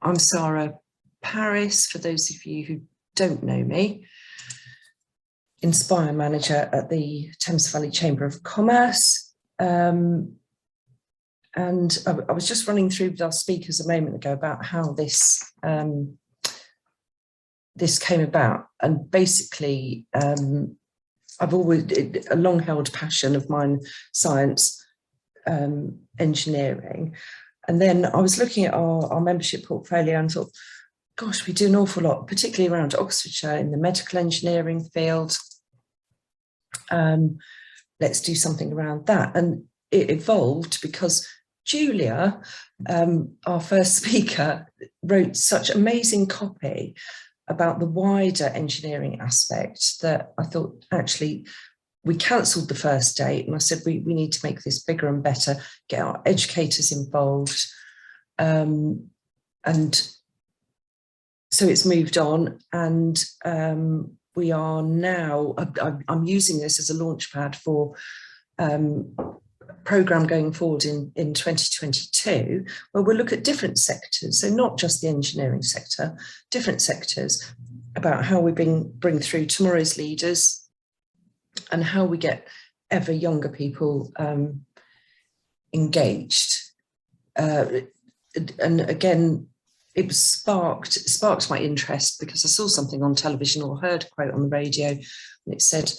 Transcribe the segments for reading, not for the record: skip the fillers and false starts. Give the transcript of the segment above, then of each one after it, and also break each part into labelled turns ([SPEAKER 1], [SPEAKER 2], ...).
[SPEAKER 1] I'm Sarah Paris, for those of you who don't know me, Inspire Manager at the Thames Valley Chamber of Commerce. And I was just running through with our speakers a moment ago about how this this came about. And basically, I've always, a long-held passion of mine, science, engineering. And then I was looking at our membership portfolio and thought, gosh, we do an awful lot, particularly around Oxfordshire in the medical engineering field. Let's do something around that. And it evolved because Julia, our first speaker, wrote such amazing copy about the wider engineering aspect that I thought, actually, we cancelled the first date and I said, we need to make this bigger and better, get our educators involved. And so it's moved on, and we are now, I'm using this as a launch pad for programme going forward in 2022, where we'll look at different sectors, so not just the engineering sector, different sectors, about how we bring through tomorrow's leaders and how we get ever younger people engaged. And again, it sparked my interest because I saw something on television or heard a quote on the radio, and it said,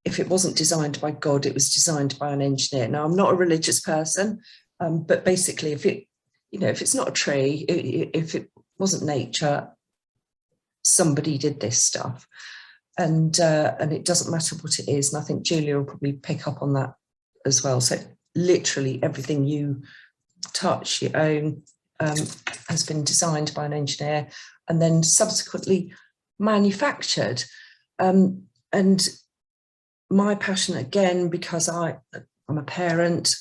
[SPEAKER 1] if it wasn't designed by God, it was designed by an engineer. Now, I'm not a religious person, but basically, if it's not a tree, if it wasn't nature, somebody did this stuff. And it doesn't matter what it is. And I think Julia will probably pick up on that as well. So literally everything you touch, you own, has been designed by an engineer and then subsequently manufactured. And my passion, again, because I'm a parent,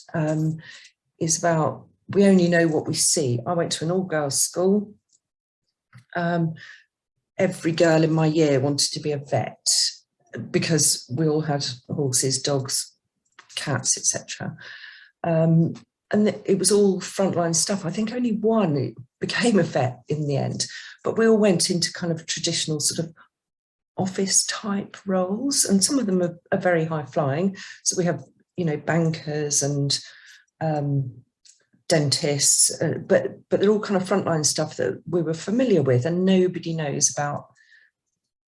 [SPEAKER 1] is about, we only know what we see. I went to an all-girls school. Every girl in my year wanted to be a vet because we all had horses, dogs, cats, etc. And it was all frontline stuff. I think only one became a vet in the end, but we all went into kind of traditional sort of office type roles, and some of them are very high flying. So we have, bankers and dentists, but they're all kind of frontline stuff that we were familiar with, and nobody knows about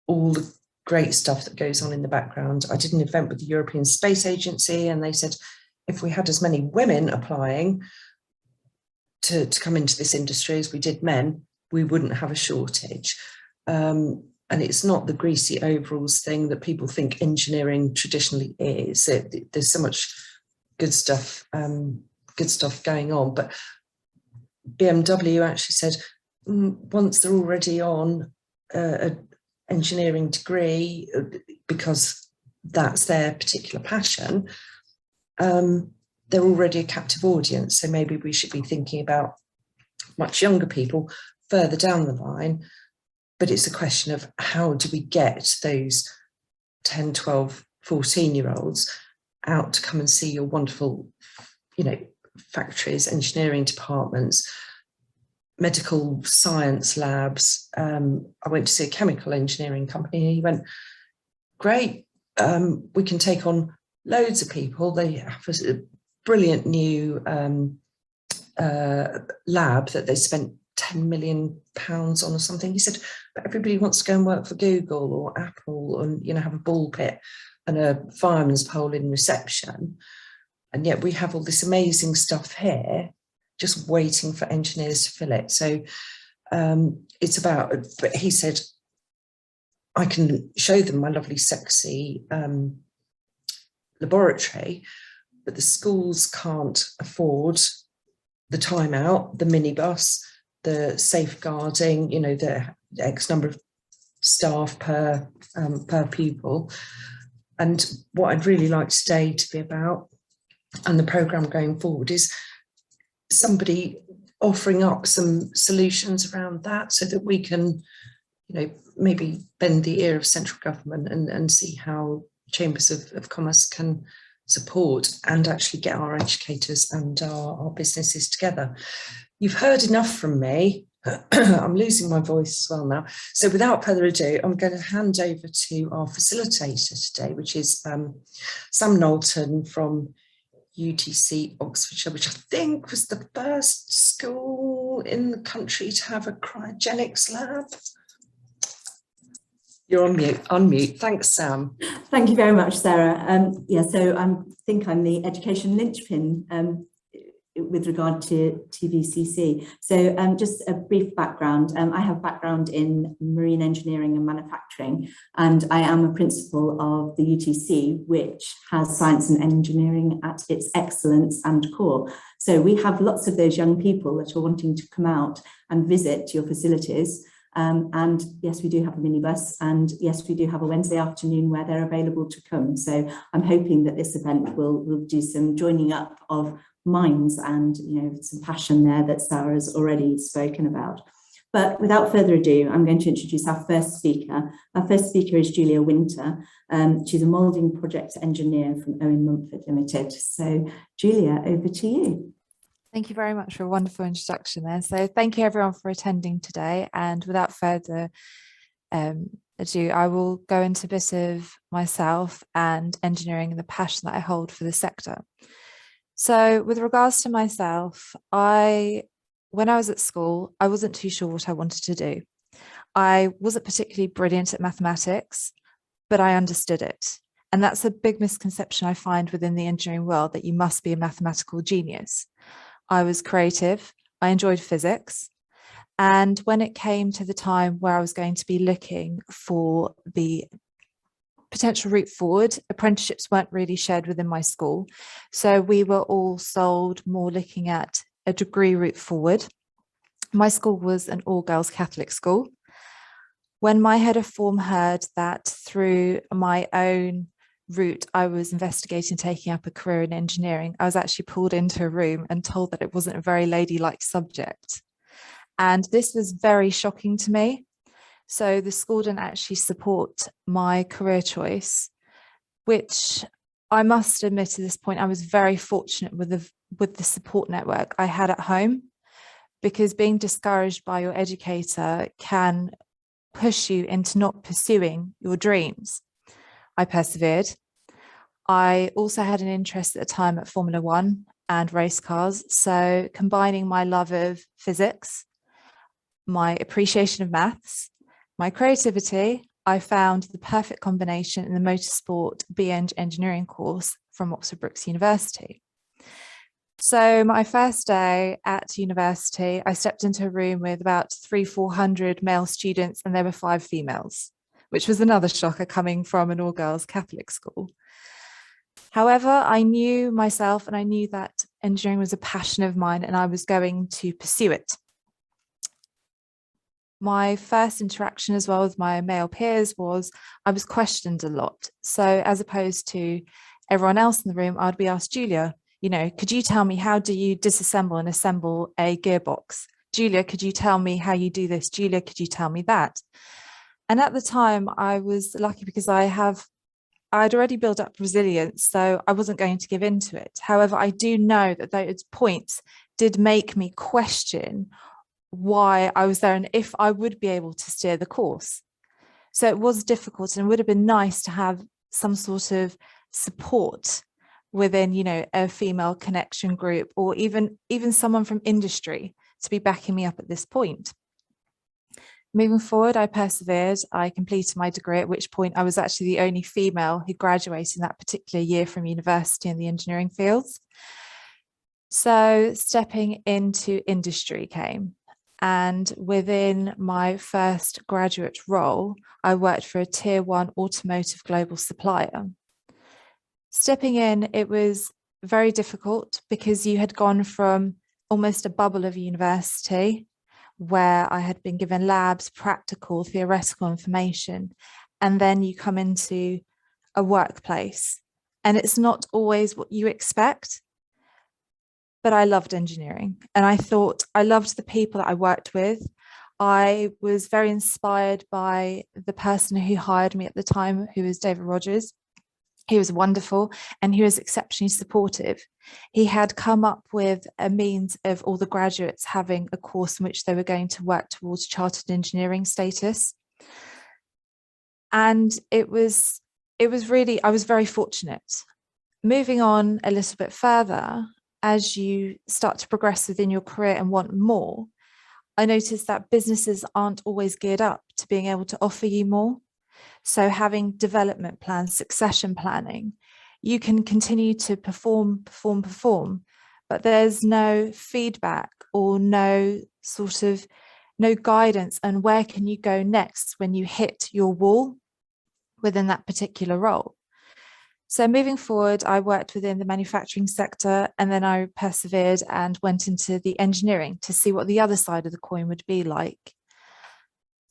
[SPEAKER 1] all the great stuff that goes on in the background. I did an event with the European Space Agency, and they said if we had as many women applying to come into this industry as we did men, we wouldn't have a shortage. And it's not the greasy overalls thing that people think engineering traditionally is. There's so much good stuff going on, but BMW actually said once they're already on an engineering degree, because that's their particular passion, they're already a captive audience. So maybe we should be thinking about much younger people further down the line. But it's a question of how do we get those 10, 12, 14-year-olds out to come and see your wonderful, factories, engineering departments, medical science labs. I went to see a chemical engineering company, and he went, great, we can take on loads of people. They have a brilliant new lab that they spent £10 million on or something. He said, but everybody wants to go and work for Google or Apple and, have a ball pit and a fireman's pole in reception. And yet we have all this amazing stuff here, just waiting for engineers to fill it. So it's about, but he said, I can show them my lovely, sexy laboratory, but the schools can't afford the time out, the minibus, the safeguarding, the X number of staff per pupil. And what I'd really like today to be about, and the programme going forward, is somebody offering up some solutions around that so that we can, maybe bend the ear of central government and see how chambers of commerce can support and actually get our educators and our businesses together. You've heard enough from me. I'm losing my voice as well now. So without further ado, I'm going to hand over to our facilitator today, which is Sam Knowlton from UTC Oxfordshire, which I think was the first school in the country to have a cryogenics lab. You're on mute. Unmute. Thanks, Sam.
[SPEAKER 2] Thank you very much, Sarah. Yeah, so I think I'm the education linchpin with regard to TVCC. So just a brief background. I have background in marine engineering and manufacturing, and I am a principal of the UTC, which has science and engineering at its excellence and core. So we have lots of those young people that are wanting to come out and visit your facilities. And yes, we do have a minibus, and yes, we do have a Wednesday afternoon where they're available to come. So I'm hoping that this event will do some joining up of minds and, you know, some passion there that Sarah's already spoken about. But without further ado, I'm going to introduce our first speaker. Our first speaker is Julia Winter. She's a moulding project engineer from Owen Mumford Limited. So Julia, over to you.
[SPEAKER 3] Thank you very much for a wonderful introduction there. So thank you everyone for attending today. And without further ado, I will go into a bit of myself and engineering and the passion that I hold for the sector. So with regards to myself, when I was at school, I wasn't too sure what I wanted to do. I wasn't particularly brilliant at mathematics, but I understood it. And that's a big misconception I find within the engineering world, that you must be a mathematical genius. I was creative, I enjoyed physics. And when it came to the time where I was going to be looking for the potential route forward, apprenticeships weren't really shared within my school. So we were all sold more looking at a degree route forward. My school was an all-girls Catholic school. When my head of form heard that through my own route I was investigating taking up a career in engineering, I was actually pulled into a room and told that it wasn't a very ladylike subject. And this was very shocking to me. So the school didn't actually support my career choice, which I must admit at this point, I was very fortunate with the support network I had at home, because being discouraged by your educator can push you into not pursuing your dreams. I persevered. I also had an interest at the time at Formula One and race cars. So combining my love of physics, my appreciation of maths, my creativity, I found the perfect combination in the Motorsport BEng engineering course from Oxford Brookes University. So my first day at university, I stepped into a room with about 300-400 male students, and there were 5 females, which was another shocker coming from an all-girls Catholic school. However, I knew myself and I knew that engineering was a passion of mine and I was going to pursue it. My first interaction as well with my male peers was I was questioned a lot. So as opposed to everyone else in the room, I'd be asked, Julia, you know, could you tell me how do you disassemble and assemble a gearbox? Julia, could you tell me how you do this? Julia, could you tell me that? And at the time I was lucky because I'd already built up resilience, so I wasn't going to give in to it. However, I do know that those points did make me question why I was there and if I would be able to steer the course. So it was difficult, and it would have been nice to have some sort of support within, you know, a female connection group, or even someone from industry to be backing me up at this point. Moving forward, I persevered. I completed my degree, at which point I was actually the only female who graduated in that particular year from university in the engineering fields. So stepping into industry came. And within my first graduate role, I worked for a tier 1 automotive global supplier. Stepping in, it was very difficult because you had gone from almost a bubble of university where I had been given labs, practical, theoretical information, and then you come into a workplace and it's not always what you expect. But I loved engineering and I thought I loved the people that I worked with. I was very inspired by the person who hired me at the time, who was David Rogers. He was wonderful and he was exceptionally supportive. He had come up with a means of all the graduates having a course in which they were going to work towards chartered engineering status. And it was really, I was very fortunate. Moving on a little bit further, as you start to progress within your career and want more, I noticed that businesses aren't always geared up to being able to offer you more. So having development plans, succession planning, you can continue to perform, but there's no feedback or no guidance on where can you go next when you hit your wall within that particular role. So moving forward, I worked within the manufacturing sector, and then I persevered and went into the engineering to see what the other side of the coin would be like.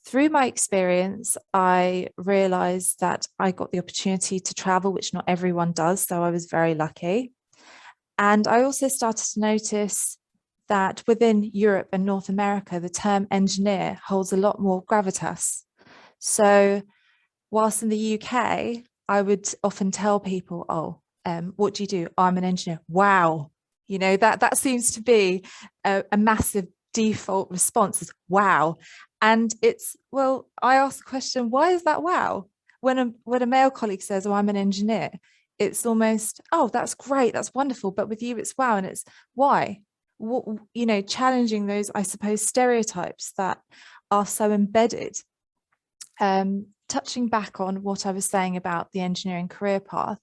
[SPEAKER 3] Through my experience, I realized that I got the opportunity to travel, which not everyone does, so I was very lucky. And I also started to notice that within Europe and North America, the term engineer holds a lot more gravitas. So whilst in the UK, I would often tell people, oh, what do you do? I'm an engineer. Wow. You know, that seems to be a massive default response is wow. And it's, well, I ask the question, why is that wow? When a male colleague says, oh, I'm an engineer, it's almost, oh, that's great, that's wonderful. But with you, it's wow. And it's why? What, you know, challenging those, I suppose, stereotypes that are so embedded. Touching back on what I was saying about the engineering career path,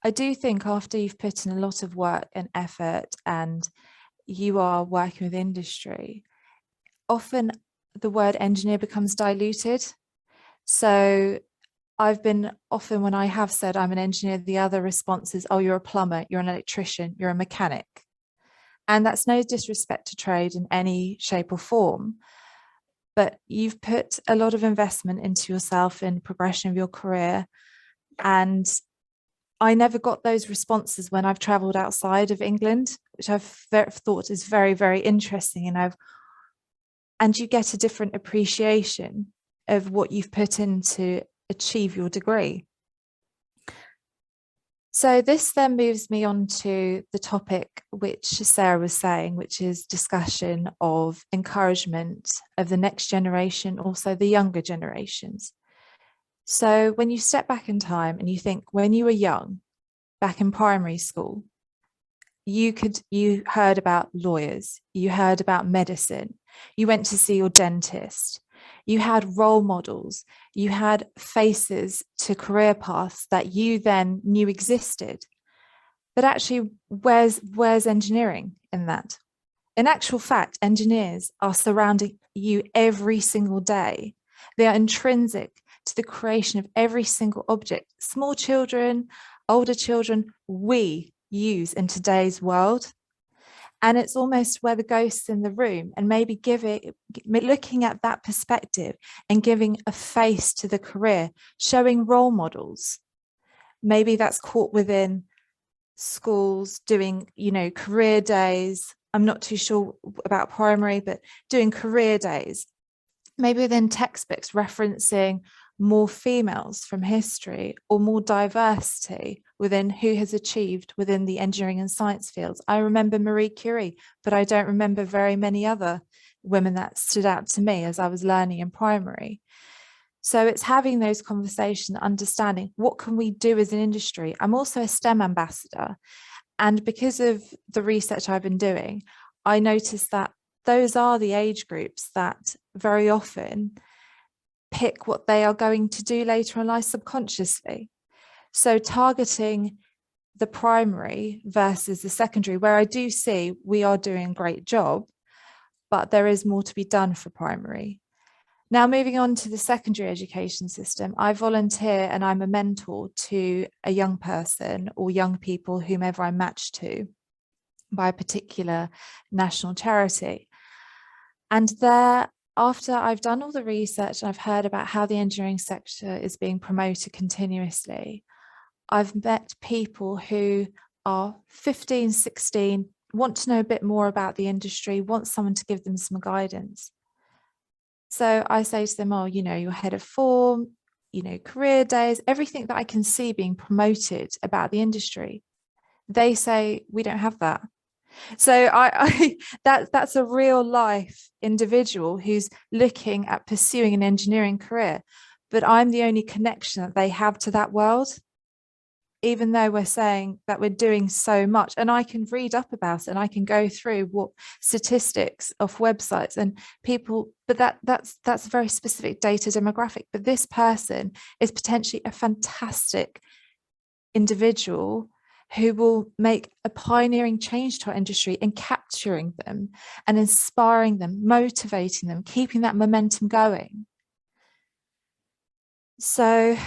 [SPEAKER 3] I do think after you've put in a lot of work and effort and you are working with industry, often the word engineer becomes diluted. So I've been often, when I have said I'm an engineer, the other response is, oh, you're a plumber, you're an electrician, you're a mechanic. And that's no disrespect to trade in any shape or form, but you've put a lot of investment into yourself in progression of your career. And I never got those responses when I've traveled outside of England, which I've thought is very, very interesting. And you get a different appreciation of what you've put in to achieve your degree. So this then moves me on to the topic which Sarah was saying, which is discussion of encouragement of the next generation, also the younger generations. So when you step back in time and you think when you were young, back in primary school, you heard about lawyers, you heard about medicine, you went to see your dentist, you had role models, you had faces to career paths that you then knew existed. But actually, where's engineering in that? In actual fact, engineers are surrounding you every single day. They are intrinsic to the creation of every single object. Small children, older children, we use in today's world. And it's almost where the ghost's in the room, and maybe looking at that perspective and giving a face to the career, showing role models. Maybe that's caught within schools, doing, you know, career days. I'm not too sure about primary, but doing career days. Maybe within textbooks referencing more females from history or more diversity within who has achieved within the engineering and science fields. I remember Marie Curie, but I don't remember very many other women that stood out to me as I was learning in primary. So it's having those conversations, understanding what can we do as an industry. I'm also a STEM ambassador. And because of the research I've been doing, I noticed that those are the age groups that very often pick what they are going to do later in life subconsciously. So targeting the primary versus the secondary, where I do see we are doing a great job, but there is more to be done for primary. Now, moving on to the secondary education system, I volunteer and I'm a mentor to a young person or young people, whomever I match to, by a particular national charity. And there, after I've done all the research and I've heard about how the engineering sector is being promoted continuously, I've met people who are 15, 16, want to know a bit more about the industry, want someone to give them some guidance. So I say to them, oh, you know, you're head of form, career days, everything that I can see being promoted about the industry, they say we don't have that. So that's a real life individual who's looking at pursuing an engineering career, but I'm the only connection that they have to that world, even though we're saying that we're doing so much. And I can read up about it and I can go through what statistics of websites and people, but that's a very specific data demographic. But this person is potentially a fantastic individual who will make a pioneering change to our industry, and capturing them and inspiring them, motivating them, keeping that momentum going. So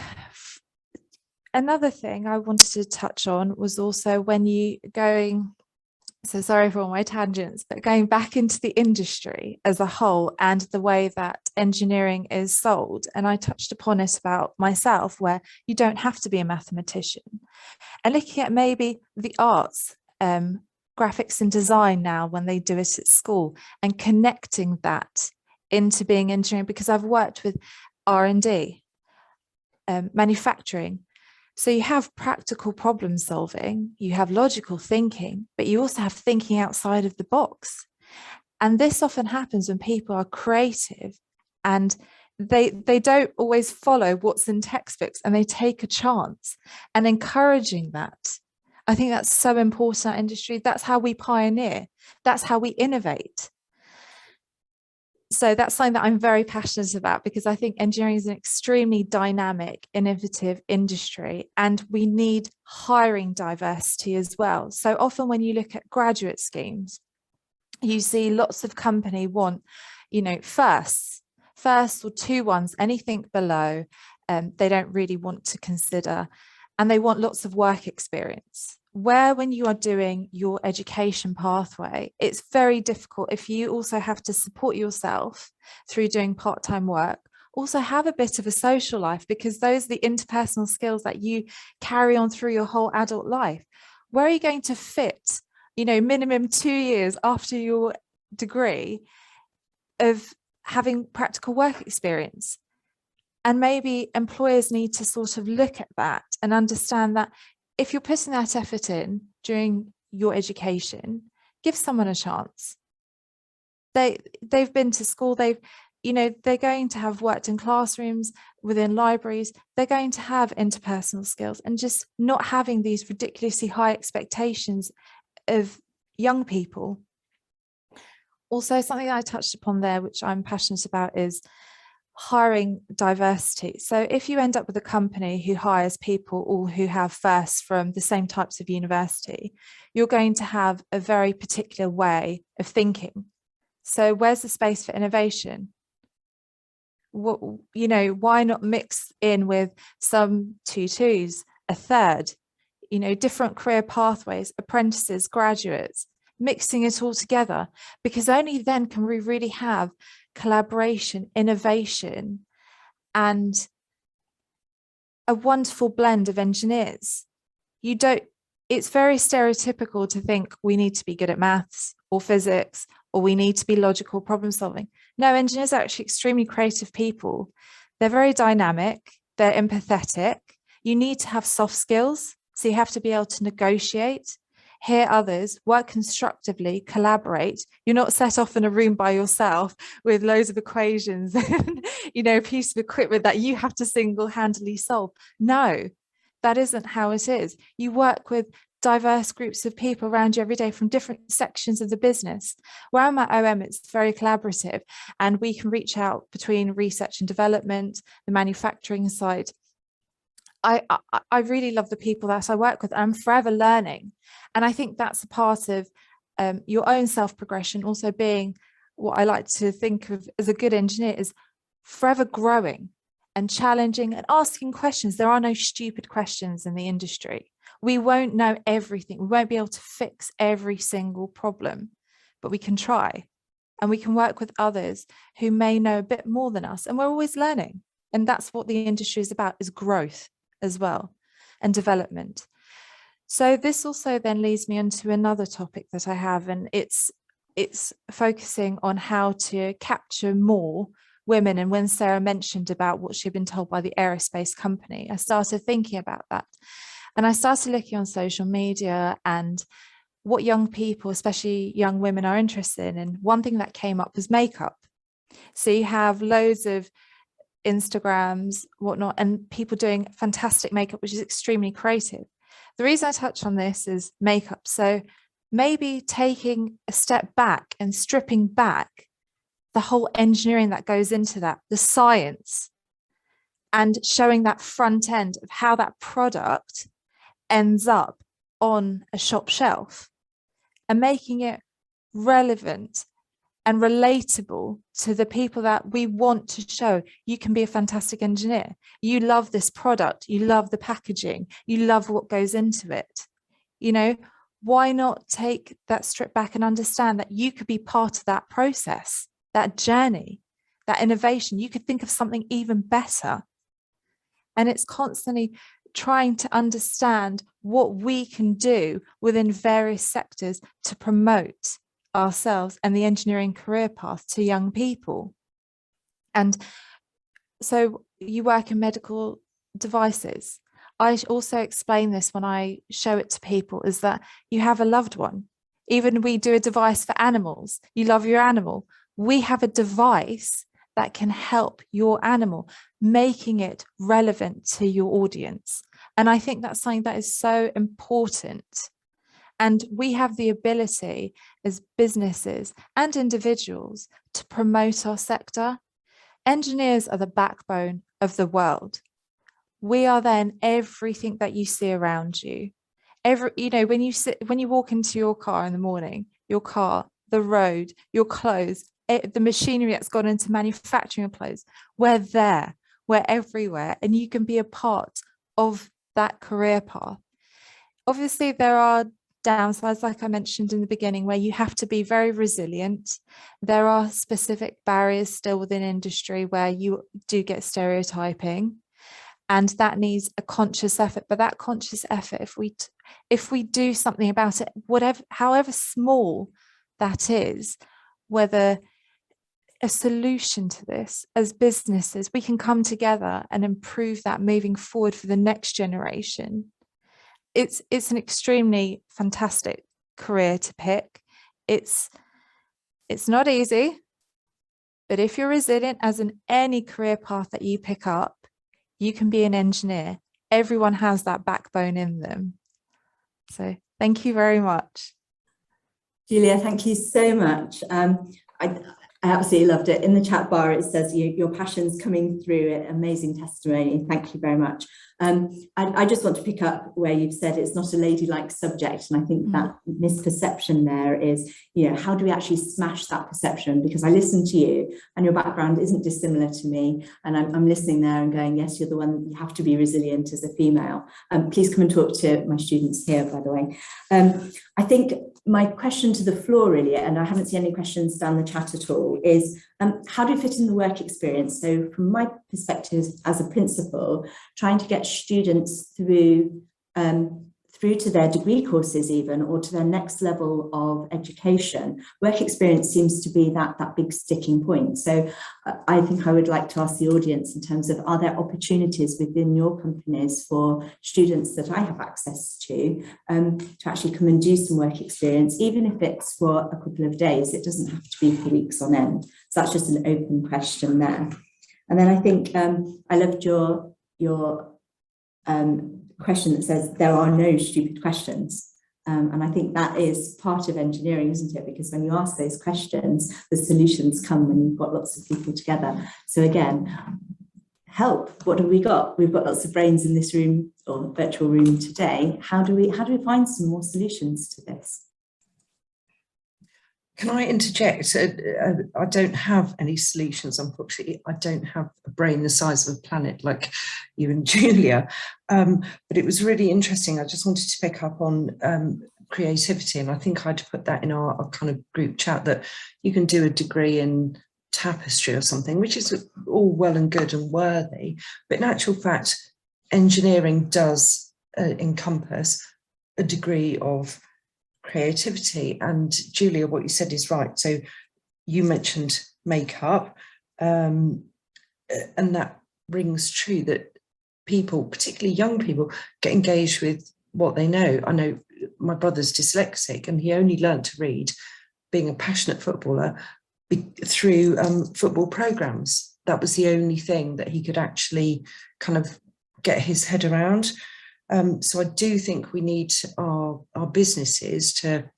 [SPEAKER 3] another thing I wanted to touch on was also when you going, so sorry for all my tangents, but going back into the industry as a whole and the way that engineering is sold. And I touched upon it about myself, where you don't have to be a mathematician. And looking at maybe the arts, graphics and design now when they do it at school, and connecting that into being engineering, because I've worked with R&D, manufacturing. So you have practical problem solving, you have logical thinking, but you also have thinking outside of the box. And this often happens when people are creative and they don't always follow what's in textbooks, and they take a chance, and encouraging that. I think that's so important in our industry. That's how we pioneer. That's how we innovate. So that's something that I'm very passionate about, because I think engineering is an extremely dynamic, innovative industry, and we need hiring diversity as well. So often when you look at graduate schemes, you see lots of company want, first or 2-1s, anything below, they don't really want to consider, and they want lots of work experience. Where when you are doing your education pathway, it's very difficult if you also have to support yourself through doing part-time work, also have a bit of a social life, because those are the interpersonal skills that you carry on through your whole adult life. Where are you going to fit, minimum 2 years after your degree of having practical work experience? And maybe employers need to sort of look at that and understand that if you're putting that effort in during your education, give someone a chance. They've been to school, they're going to have worked in classrooms, within libraries, they're going to have interpersonal skills, and just not having these ridiculously high expectations of young people. Also, something that I touched upon there, which I'm passionate about, is hiring diversity. So if you end up with a company who hires people all who have firsts from the same types of university, you're going to have a very particular way of thinking. So where's the space for innovation? Why not mix in with some 2-2s, a third, different career pathways, apprentices, graduates, mixing it all together, because only then can we really have collaboration, innovation, and a wonderful blend of engineers. It's very stereotypical to think we need to be good at maths or physics, or we need to be logical problem solving. No, engineers are actually extremely creative people. They're very dynamic, they're empathetic. You need to have soft skills, so you have to be able to negotiate, hear others, work constructively, collaborate. You're not set off in a room by yourself with loads of equations and, a piece of equipment that you have to single-handedly solve. No, that isn't how it is. You work with diverse groups of people around you every day from different sections of the business. Where I'm at OM, it's very collaborative, and we can reach out between research and development, the manufacturing side. I really love the people that I work with. I'm forever learning. And I think that's a part of your own self-progression, also being what I like to think of as a good engineer, is forever growing and challenging and asking questions. There are no stupid questions in the industry. We won't know everything. We won't be able to fix every single problem, but we can try, and we can work with others who may know a bit more than us. And we're always learning. And that's what the industry is about, is growth as well, and development. So this also then leads me onto another topic that I have, and it's focusing on how to capture more women. And when Sarah mentioned about what she'd been told by the aerospace company, I started thinking about that. And I started looking on social media and what young people, especially young women, are interested in. And one thing that came up was makeup. So you have loads of Instagrams, whatnot, and people doing fantastic makeup, which is extremely creative. The reason I touch on this is makeup. So maybe taking a step back and stripping back the whole engineering that goes into that, the science, and showing that front end of how that product ends up on a shop shelf and making it relevant and relatable to the people that we want to show. You can be a fantastic engineer. You love this product. You love the packaging. You love what goes into it. You know, why not take that strip back and understand that you could be part of that process, that journey, that innovation? You could think of something even better. And it's constantly trying to understand what we can do within various sectors to promote ourselves and the engineering career path to young people. And so you work in medical devices. I also explain this when I show it to people, is that you have a loved one. Even we do a device for animals. You love your animal. We have a device that can help your animal, making it relevant to your audience. And I think that's something that is so important. And we have the ability as businesses and individuals to promote our sector. Engineers are the backbone of the world. We are then everything that you see around you. When you walk into your car in the morning, your car, the road, your clothes, the machinery that's gone into manufacturing of clothes, we're there, we're everywhere, and you can be a part of that career path. Obviously, there are downsides, like I mentioned in the beginning, where you have to be very resilient. There are specific barriers still within industry where you do get stereotyping, and that needs a conscious effort. But that conscious effort, if we do something about it, however small that is, whether a solution to this as businesses, we can come together and improve that moving forward for the next generation. It's an extremely fantastic career to pick. It's not easy, but if you're resilient, as in any career path that you pick up, you can be an engineer. Everyone has that backbone in them. So thank you very much.
[SPEAKER 2] Julia, thank you so much. I absolutely loved it. In the chat bar, it says your passion's coming through it. Amazing testimony. Thank you very much. I just want to pick up where you've said it's not a ladylike subject. And I think that misperception there is, how do we actually smash that perception? Because I listen to you and your background isn't dissimilar to me. And I'm listening there and going, yes, you're the one, you have to be resilient as a female. Please come and talk to my students here, by the way. I think my question to the floor really, and I haven't seen any questions down the chat at all, is how do you fit in the work experience? So from my perspective as a principal, trying to get students through to their degree courses even, or to their next level of education, work experience seems to be that big sticking point. So I think I would like to ask the audience in terms of, are there opportunities within your companies for students that I have access to actually come and do some work experience, even if it's for a couple of days? It doesn't have to be for weeks on end. So that's just an open question there. And then I think I loved your question that says there are no stupid questions. And I think that is part of engineering, isn't it? Because when you ask those questions, the solutions come when you've got lots of people together. So again, help, what have we got? We've got lots of brains in this room or virtual room today. How do we find some more solutions to this?
[SPEAKER 1] Can I interject? I don't have any solutions, unfortunately. I don't have a brain the size of a planet like you and Julia. But it was really interesting. I just wanted to pick up on creativity. And I think I'd put that in our kind of group chat, that you can do a degree in tapestry or something, which is all well and good and worthy. But in actual fact, engineering does encompass a degree of creativity. And Julia, what you said is right. So you mentioned makeup. and that rings true, that people, particularly young people, get engaged with what they know. I know my brother's dyslexic, and he only learned to read, being a passionate footballer, through football programs. That was the only thing that he could actually kind of get his head around. So I do think we need our businesses to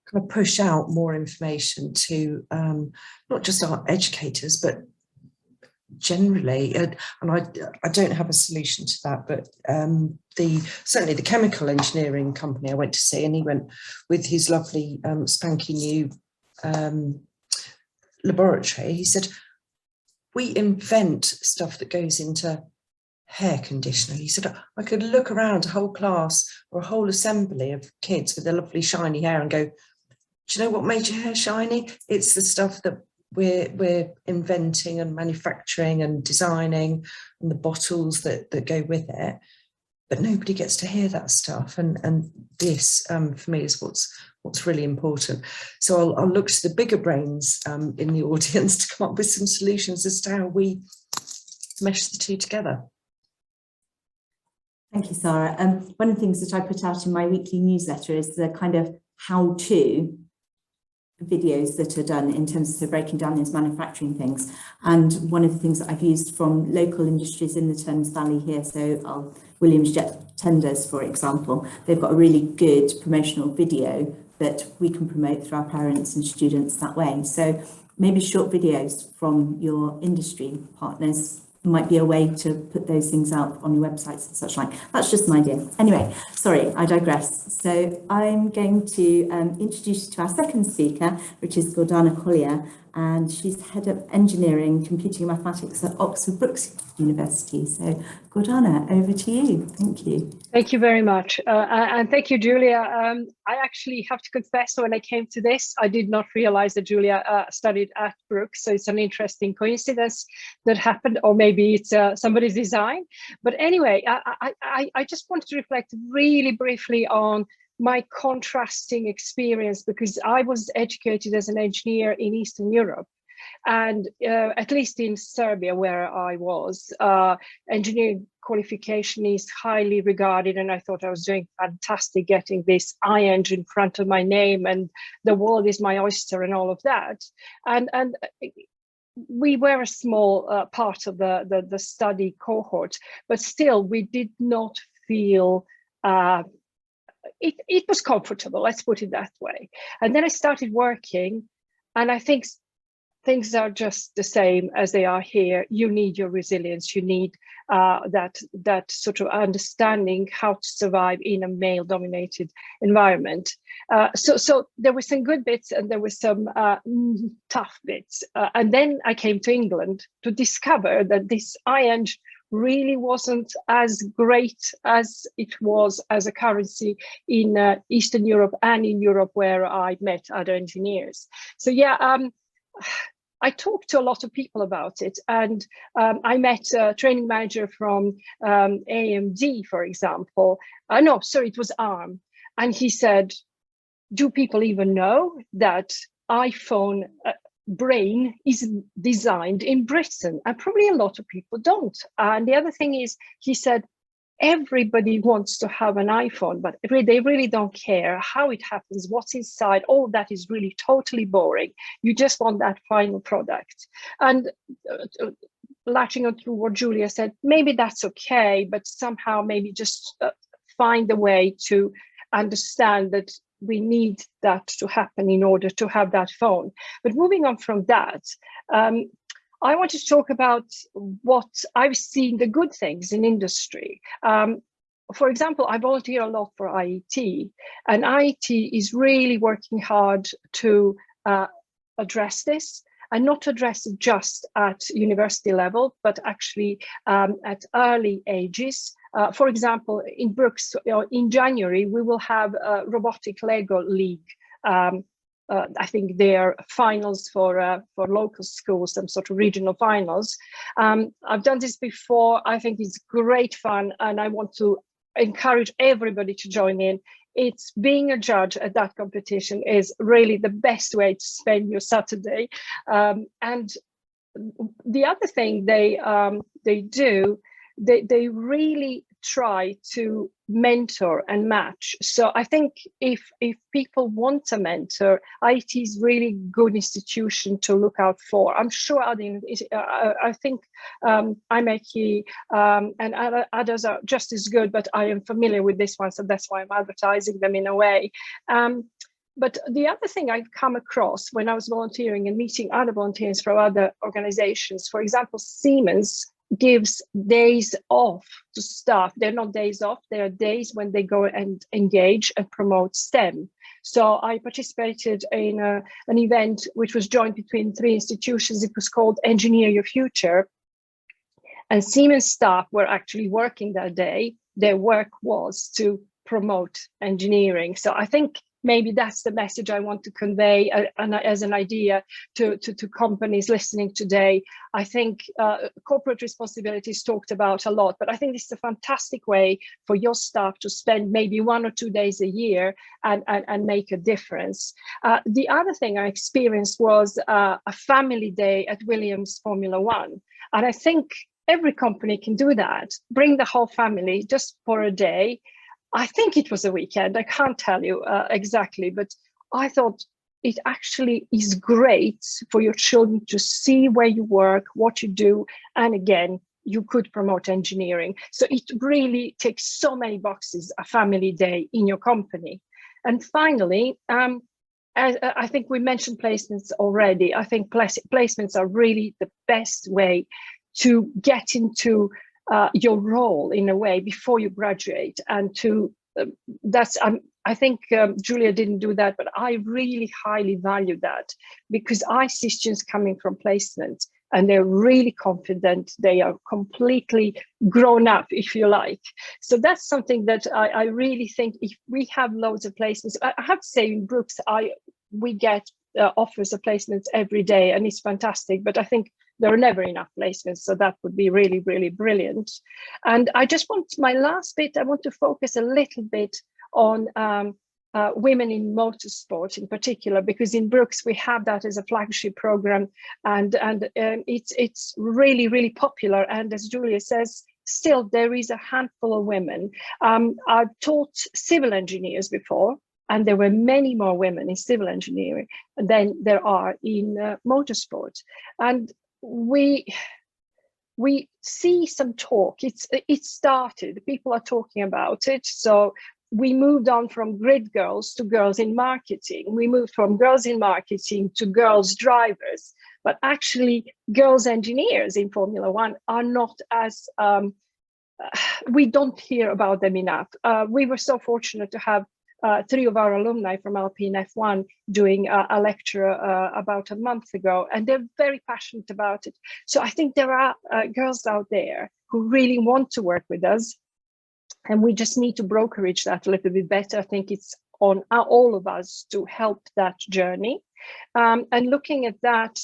[SPEAKER 1] kind of push out more information to not just our educators, but generally. And I don't have a solution to that, but certainly the chemical engineering company I went to see, and he went with his lovely spanky new laboratory. He said, we invent stuff that goes into hair conditioner. He said, I could look around a whole class or a whole assembly of kids with their lovely shiny hair and go, do you know what made your hair shiny? It's the stuff that we're inventing and manufacturing and designing, and the bottles that go with it. But nobody gets to hear that stuff, and this for me is what's really important. So I'll look to the bigger brains in the audience to come up with some solutions as to how we mesh the two together.
[SPEAKER 2] Thank you, Sarah. One of the things that I put out in my weekly newsletter is the kind of how-to videos that are done in terms of breaking down these manufacturing things. And one of the things that I've used from local industries in the Thames Valley here, so Williams Jet Tenders, for example, they've got a really good promotional video that we can promote through our parents and students that way. So maybe short videos from your industry partners might be a way to put those things out on your websites and such like. That's just an idea. Anyway, sorry, I digress. So I'm going to introduce you to our second speaker, which is Gordana Collier, and she's Head of Engineering, Computing and Mathematics at Oxford Brookes University. So Gordana, over to you. Thank you.
[SPEAKER 4] Thank you very much. And thank you, Julia. I actually have to confess, when I came to this, I did not realize that Julia studied at Brookes. So it's an interesting coincidence that happened, or maybe it's somebody's design. But anyway, I just wanted to reflect really briefly on my contrasting experience, because I was educated as an engineer in Eastern Europe. And at least in Serbia, where I was, engineering qualification is highly regarded, and I thought I was doing fantastic getting this IEng in front of my name, and the world is my oyster and all of that. And we were a small part of the study cohort, but still we did not feel it was comfortable, let's put it that way. And then I started working, and I think things are just the same as they are here. You need your resilience. You need that sort of understanding how to survive in a male-dominated environment. So there were some good bits, and there were some tough bits. And then I came to England to discover that this IEng really wasn't as great as it was as a currency in Eastern Europe and in Europe, where I met other engineers. So yeah, I talked to a lot of people about it, and I met a training manager from AMD, for example. No, sorry, it was ARM. And he said, do people even know that iPhone brain is designed in Britain? And probably a lot of people don't. And the other thing is, he said, everybody wants to have an iPhone, but they really don't care how it happens, what's inside. All that is really totally boring. You just want that final product. And latching on to what Julia said, maybe that's okay, but somehow maybe just find a way to understand that we need that to happen in order to have that phone. But moving on from that, I want to talk about what I've seen, the good things in industry. For example, I volunteer a lot for IET, and IET is really working hard to address this, and not address it just at university level, but actually at early ages. For example, in Brookes, in January, we will have a robotic Lego league. I think they're finals for local schools, some sort of regional finals. I've done this before. I think it's great fun, and I want to encourage everybody to join in. It's being a judge at that competition is really the best way to spend your Saturday. And the other thing they do, they really try to mentor and match. So I think if people want a mentor, IT is really good institution to look out for. I'm sure I think IMECI and others are just as good, but I am familiar with this one, so that's why I'm advertising them in a way. But the other thing I've come across when I was volunteering and meeting other volunteers from other organizations, for example, Siemens gives days off to staff. They're not days off, they are days when they go and engage and promote STEM. So I participated in an event which was joined between 3 institutions. It was called Engineer Your Future. And Siemens staff were actually working that day. Their work was to promote engineering. So I think maybe that's the message I want to convey as an idea to companies listening today. I think corporate responsibility is talked about a lot, but I think this is a fantastic way for your staff to spend maybe 1 or 2 days a year and make a difference. The other thing I experienced was a family day at Williams Formula One. And I think every company can do that. Bring the whole family just for a day. I think it was a weekend, I can't tell you exactly, but I thought it actually is great for your children to see where you work, what you do, and again, you could promote engineering. So it really takes so many boxes, a family day in your company. And finally, I think we mentioned placements already. I think placements are really the best way to get into your role in a way before you graduate, and to I think Julia didn't do that, but I really highly value that, because I see students coming from placement and they're really confident, they are completely grown up, if you like. So that's something that I really think, if we have loads of placements, I have to say in Brookes, we get offers of placements every day, and it's fantastic, but I think there are never enough placements, so that would be really, really brilliant. And I just want, my last bit, I want to focus a little bit on women in motorsport in particular, because in Brookes we have that as a flagship program, and it's really, really popular. And as Julia says, still there is a handful of women. I've taught civil engineers before, and there were many more women in civil engineering than there are in motorsport. And we see some talk. It started, people are talking about it. So we moved on from grid girls to girls in marketing. We moved from girls in marketing to girls drivers. But actually, girls engineers in Formula One are not as, we don't hear about them enough. We were so fortunate to have 3 of our alumni from Alpine F1 doing a lecture about a month ago, and they're very passionate about it. So I think there are girls out there who really want to work with us, and we just need to brokerage that a little bit better. I think it's on all of us to help that journey. And looking at that,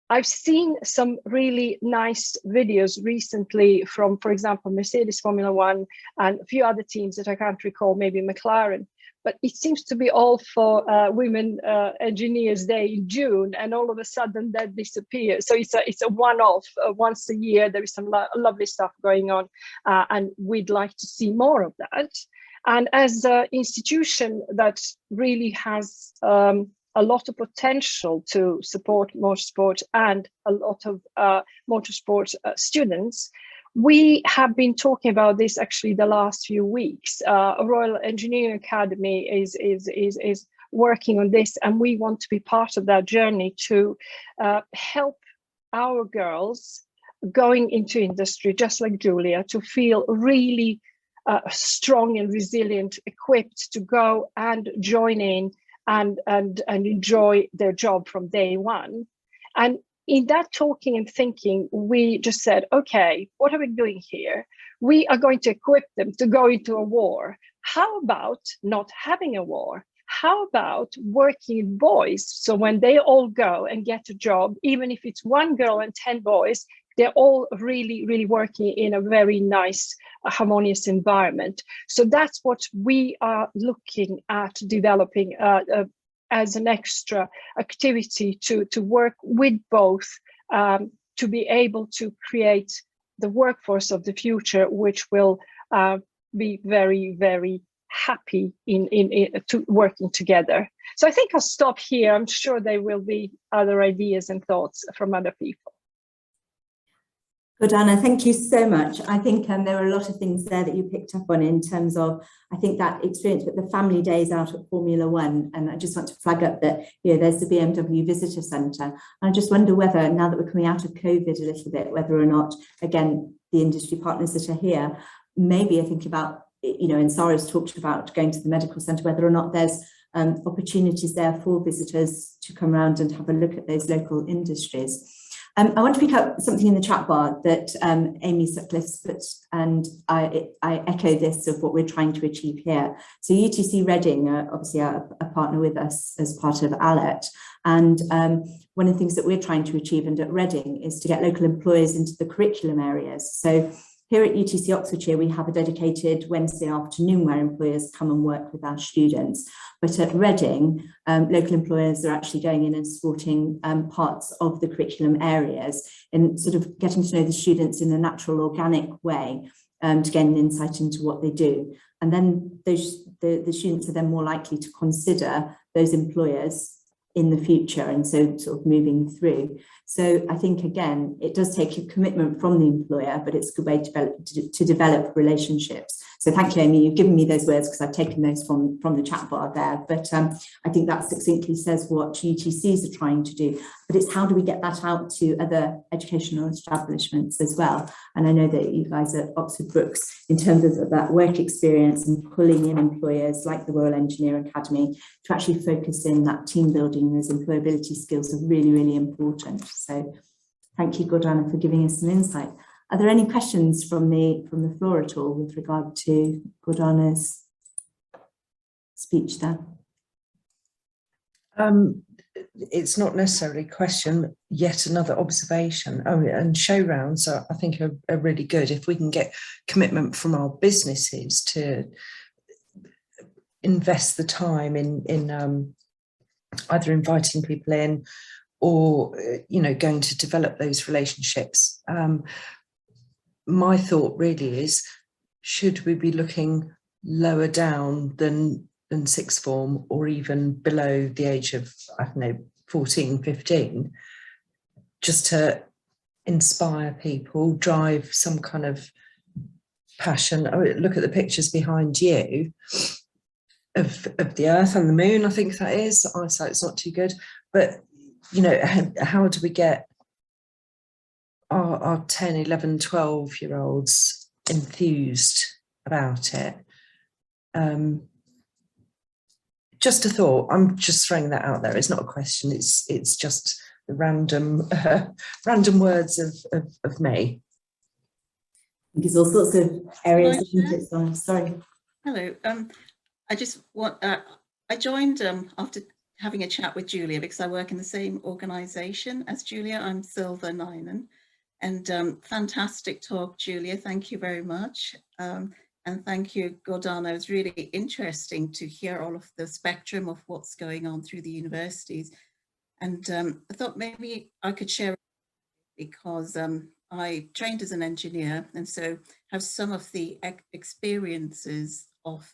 [SPEAKER 4] I've seen some really nice videos recently from, for example, Mercedes Formula One and a few other teams that I can't recall, maybe McLaren, but it seems to be all for Women Engineers Day in June, and all of a sudden that disappears. So it's a one-off, once a year. There is some lovely stuff going on, and we'd like to see more of that. And as an institution that really has a lot of potential to support motorsport and a lot of motorsport students, we have been talking about this actually the last few weeks. Royal Engineering Academy is working on this, and we want to be part of that journey to help our girls going into industry, just like Julia, to feel really strong and resilient, equipped to go and join in and enjoy their job from day one. And in that talking and thinking, we just said, okay, what are we doing here? We are going to equip them to go into a war. How about not having a war? How about working with boys? So when they all go and get a job, even if it's 1 girl and 10 boys, they're all really, really working in a very nice, harmonious environment. So that's what we are looking at developing as an extra activity to work with both to be able to create the workforce of the future, which will be very, very happy in working together. So I think I'll stop here. I'm sure there will be other ideas and thoughts from other people.
[SPEAKER 2] Good, Anna, thank you so much. I think there were a lot of things there that you picked up on in terms of, I think, that experience with the family days out at Formula One. And I just want to flag up that, you know, there's the BMW Visitor Centre. And I just wonder whether, now that we're coming out of COVID a little bit, whether or not, again, the industry partners that are here, maybe are thinking about, you know, and Sarah's talked about going to the medical centre, whether or not there's opportunities there for visitors to come around and have a look at those local industries. I want to pick up something in the chat bar that Amy Sutcliffe put, and I echo this of what we're trying to achieve here. So UTC Reading are obviously a partner with us as part of ALET, and one of the things that we're trying to achieve and at Reading is to get local employers into the curriculum areas. So here at UTC Oxfordshire, we have a dedicated Wednesday afternoon where employers come and work with our students. But at Reading, local employers are actually going in and supporting parts of the curriculum areas and sort of getting to know the students in a natural, organic way to gain an insight into what they do. And then the students are then more likely to consider those employers in the future, and so sort of moving through. So I think, again, it does take a commitment from the employer, but it's a good way to develop relationships. So thank you, Amy, you've given me those words because I've taken those from the chat bar there, but I think that succinctly says what UTCs are trying to do, but it's how do we get that out to other educational establishments as well. And I know that you guys at Oxford Brookes, in terms of that work experience and pulling in employers like the Royal Engineering Academy to actually focus in that team building, those employability skills are really, really important. So thank you, Gordana, for giving us some insight. Are there any questions from the floor at all with regard to Gordana's speech there?
[SPEAKER 1] It's not necessarily a question, yet another observation. Oh, and show rounds I think are really good. If we can get commitment from our businesses to invest the time in either inviting people in or, you know, going to develop those relationships. My thought really is, should we be looking lower down than sixth form or even below the age of, I don't know, 14, 15, just to inspire people, drive some kind of passion. I mean, look at the pictures behind you of the Earth and the Moon, I think that is. Eyesight's not too good, but, you know, how do we get our 10, 11, 12-year-olds enthused about it? Just a thought. I'm just throwing that out there. It's not a question. It's just the random words of me.
[SPEAKER 2] There's all sorts of areas of interest on. Sorry.
[SPEAKER 5] Hello. I just want. I joined after having a chat with Julia because I work in the same organisation as Julia. I'm Silva Nynan, and fantastic talk, Julia. Thank you very much. And thank you, Gordana. It was really interesting to hear all of the spectrum of what's going on through the universities. And I thought maybe I could share, because I trained as an engineer and so have some of the experiences of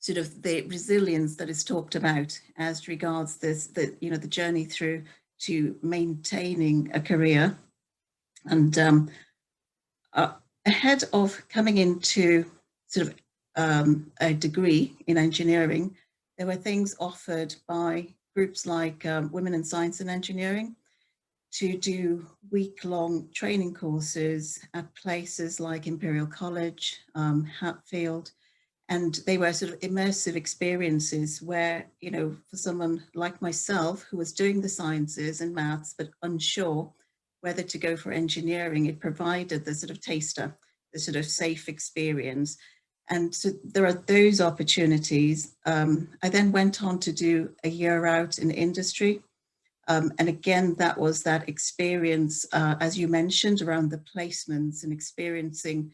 [SPEAKER 5] sort of the resilience that is talked about as regards this, the journey through to maintaining a career. And ahead of coming into sort of a degree in engineering, there were things offered by groups like Women in Science and Engineering to do week-long training courses at places like Imperial College, Hatfield, and they were sort of immersive experiences where, you know, for someone like myself who was doing the sciences and maths but unsure whether to go for engineering, it provided the sort of taster, the sort of safe experience. And so there are those opportunities. I then went on to do a year out in industry. And again, that was that experience, as you mentioned, around the placements and experiencing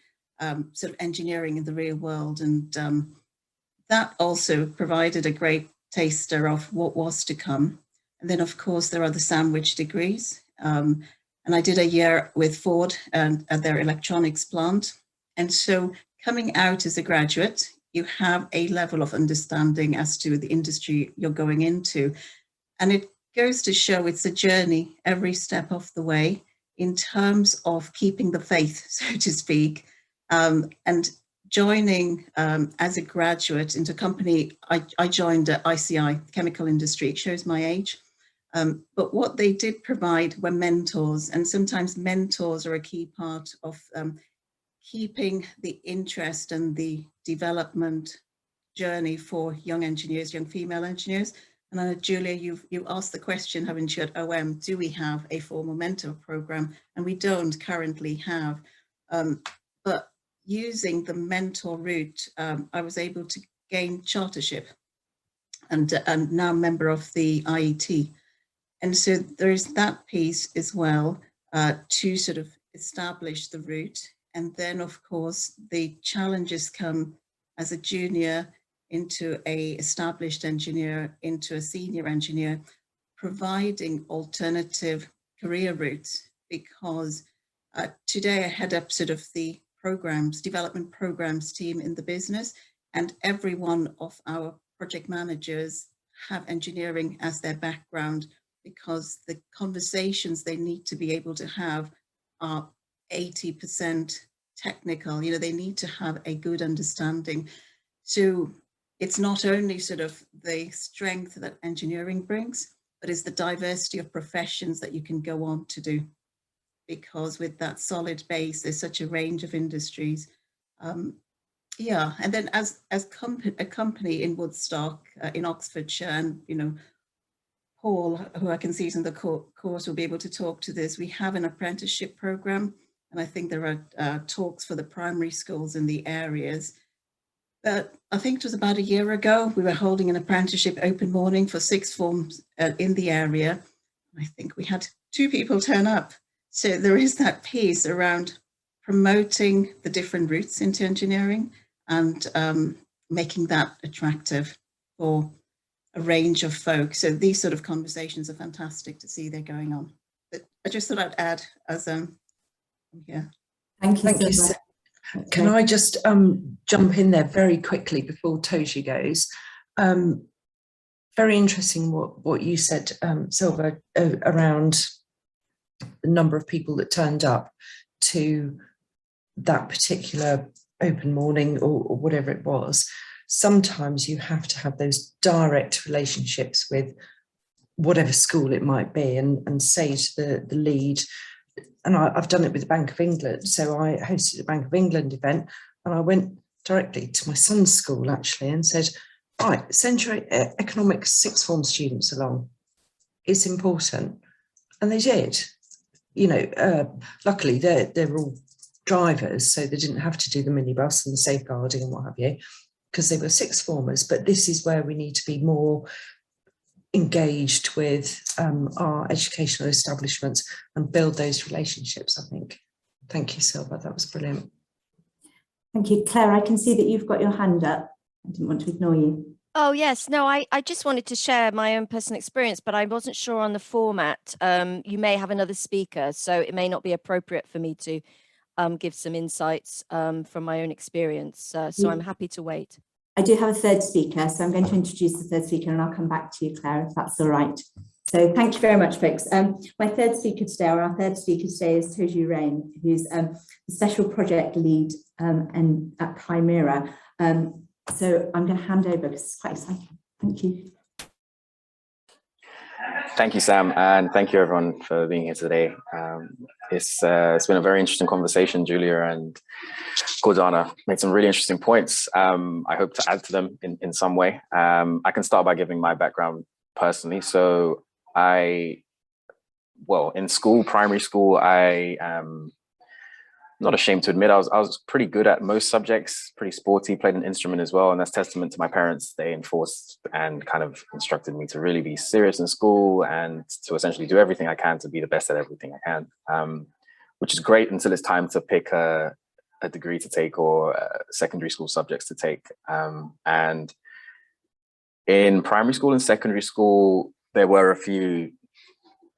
[SPEAKER 5] sort of engineering in the real world. And that also provided a great taster of what was to come. And then, of course, there are the sandwich degrees. And I did a year with Ford and at their electronics plant. And so coming out as a graduate, you have a level of understanding as to the industry you're going into. And it goes to show it's a journey every step of the way in terms of keeping the faith, so to speak, and joining as a graduate into a company. I joined ICI, chemical industry. It shows my age. But what they did provide were mentors, and sometimes mentors are a key part of keeping the interest and the development journey for young engineers, young female engineers. And I know, Julia, you asked the question, haven't you, at OM, do we have a formal mentor program? And we don't currently have, but using the mentor route, I was able to gain chartership and now a member of the IET. And so there's that piece as well to sort of establish the route. And then, of course, the challenges come as a junior into a established engineer, into a senior engineer, providing alternative career routes, because today I head up sort of the programs, development programs team in the business, and every one of our project managers have engineering as their background, because the conversations they need to be able to have are 80% technical. You know, they need to have a good understanding. So it's not only sort of the strength that engineering brings, but it's the diversity of professions that you can go on to do. Because with that solid base, there's such a range of industries. Yeah, and then as a company in Woodstock, in Oxfordshire, and you know, Paul, who I can see is in the course, will be able to talk to this. We have an apprenticeship program, and I think there are talks for the primary schools in the areas. But I think it was about a year ago, we were holding an apprenticeship open morning for sixth forms in the area. I think we had 2 people turn up. So there is that piece around promoting the different routes into engineering and making that attractive for a range of folks. So these sort of conversations are fantastic to see they're going on. But I just thought I'd add as yeah.
[SPEAKER 2] Thank you.
[SPEAKER 1] Can I just jump in there very quickly before Toshi goes? Very interesting what you said, Silva, around the number of people that turned up to that particular open morning or whatever it was. Sometimes you have to have those direct relationships with whatever school it might be and say to the lead, and I've done it with the Bank of England. So I hosted a Bank of England event and I went directly to my son's school actually and said, right, send your economics sixth form students along. It's important. And they did. You know, luckily they're all drivers, so they didn't have to do the minibus and the safeguarding and what have you, because they were sixth formers. But this is where we need to be more engaged with our educational establishments and build those relationships, I think. Thank you, Silva. That was brilliant.
[SPEAKER 2] Thank you. Claire, I can see that you've got your hand up. I didn't want to ignore you.
[SPEAKER 6] Oh, yes. No, I just wanted to share my own personal experience, but I wasn't sure on the format. You may have another speaker, so it may not be appropriate for me to give some insights from my own experience. So I'm happy to wait.
[SPEAKER 2] I do have a third speaker, so I'm going to introduce the third speaker and I'll come back to you, Claire, if that's all right. So thank you very much, folks. My third speaker today, or our third speaker today, is Toji Rain, who's the Special Project Lead at Kymira. So I'm going to hand over because it's quite exciting. Thank you.
[SPEAKER 7] Thank you, Sam, and thank you everyone for being here today. It's been a very interesting conversation. Julia and Gordana made some really interesting points. I hope to add to them in some way. I can start by giving my background personally. So in school, primary school, I'm not ashamed to admit I was pretty good at most subjects, pretty sporty, played an instrument as well, and that's testament to my parents. They enforced and kind of instructed me to really be serious in school and to essentially do everything I can to be the best at everything I can, which is great until it's time to pick a degree to take or secondary school subjects to take. And in primary school and secondary school, there were a few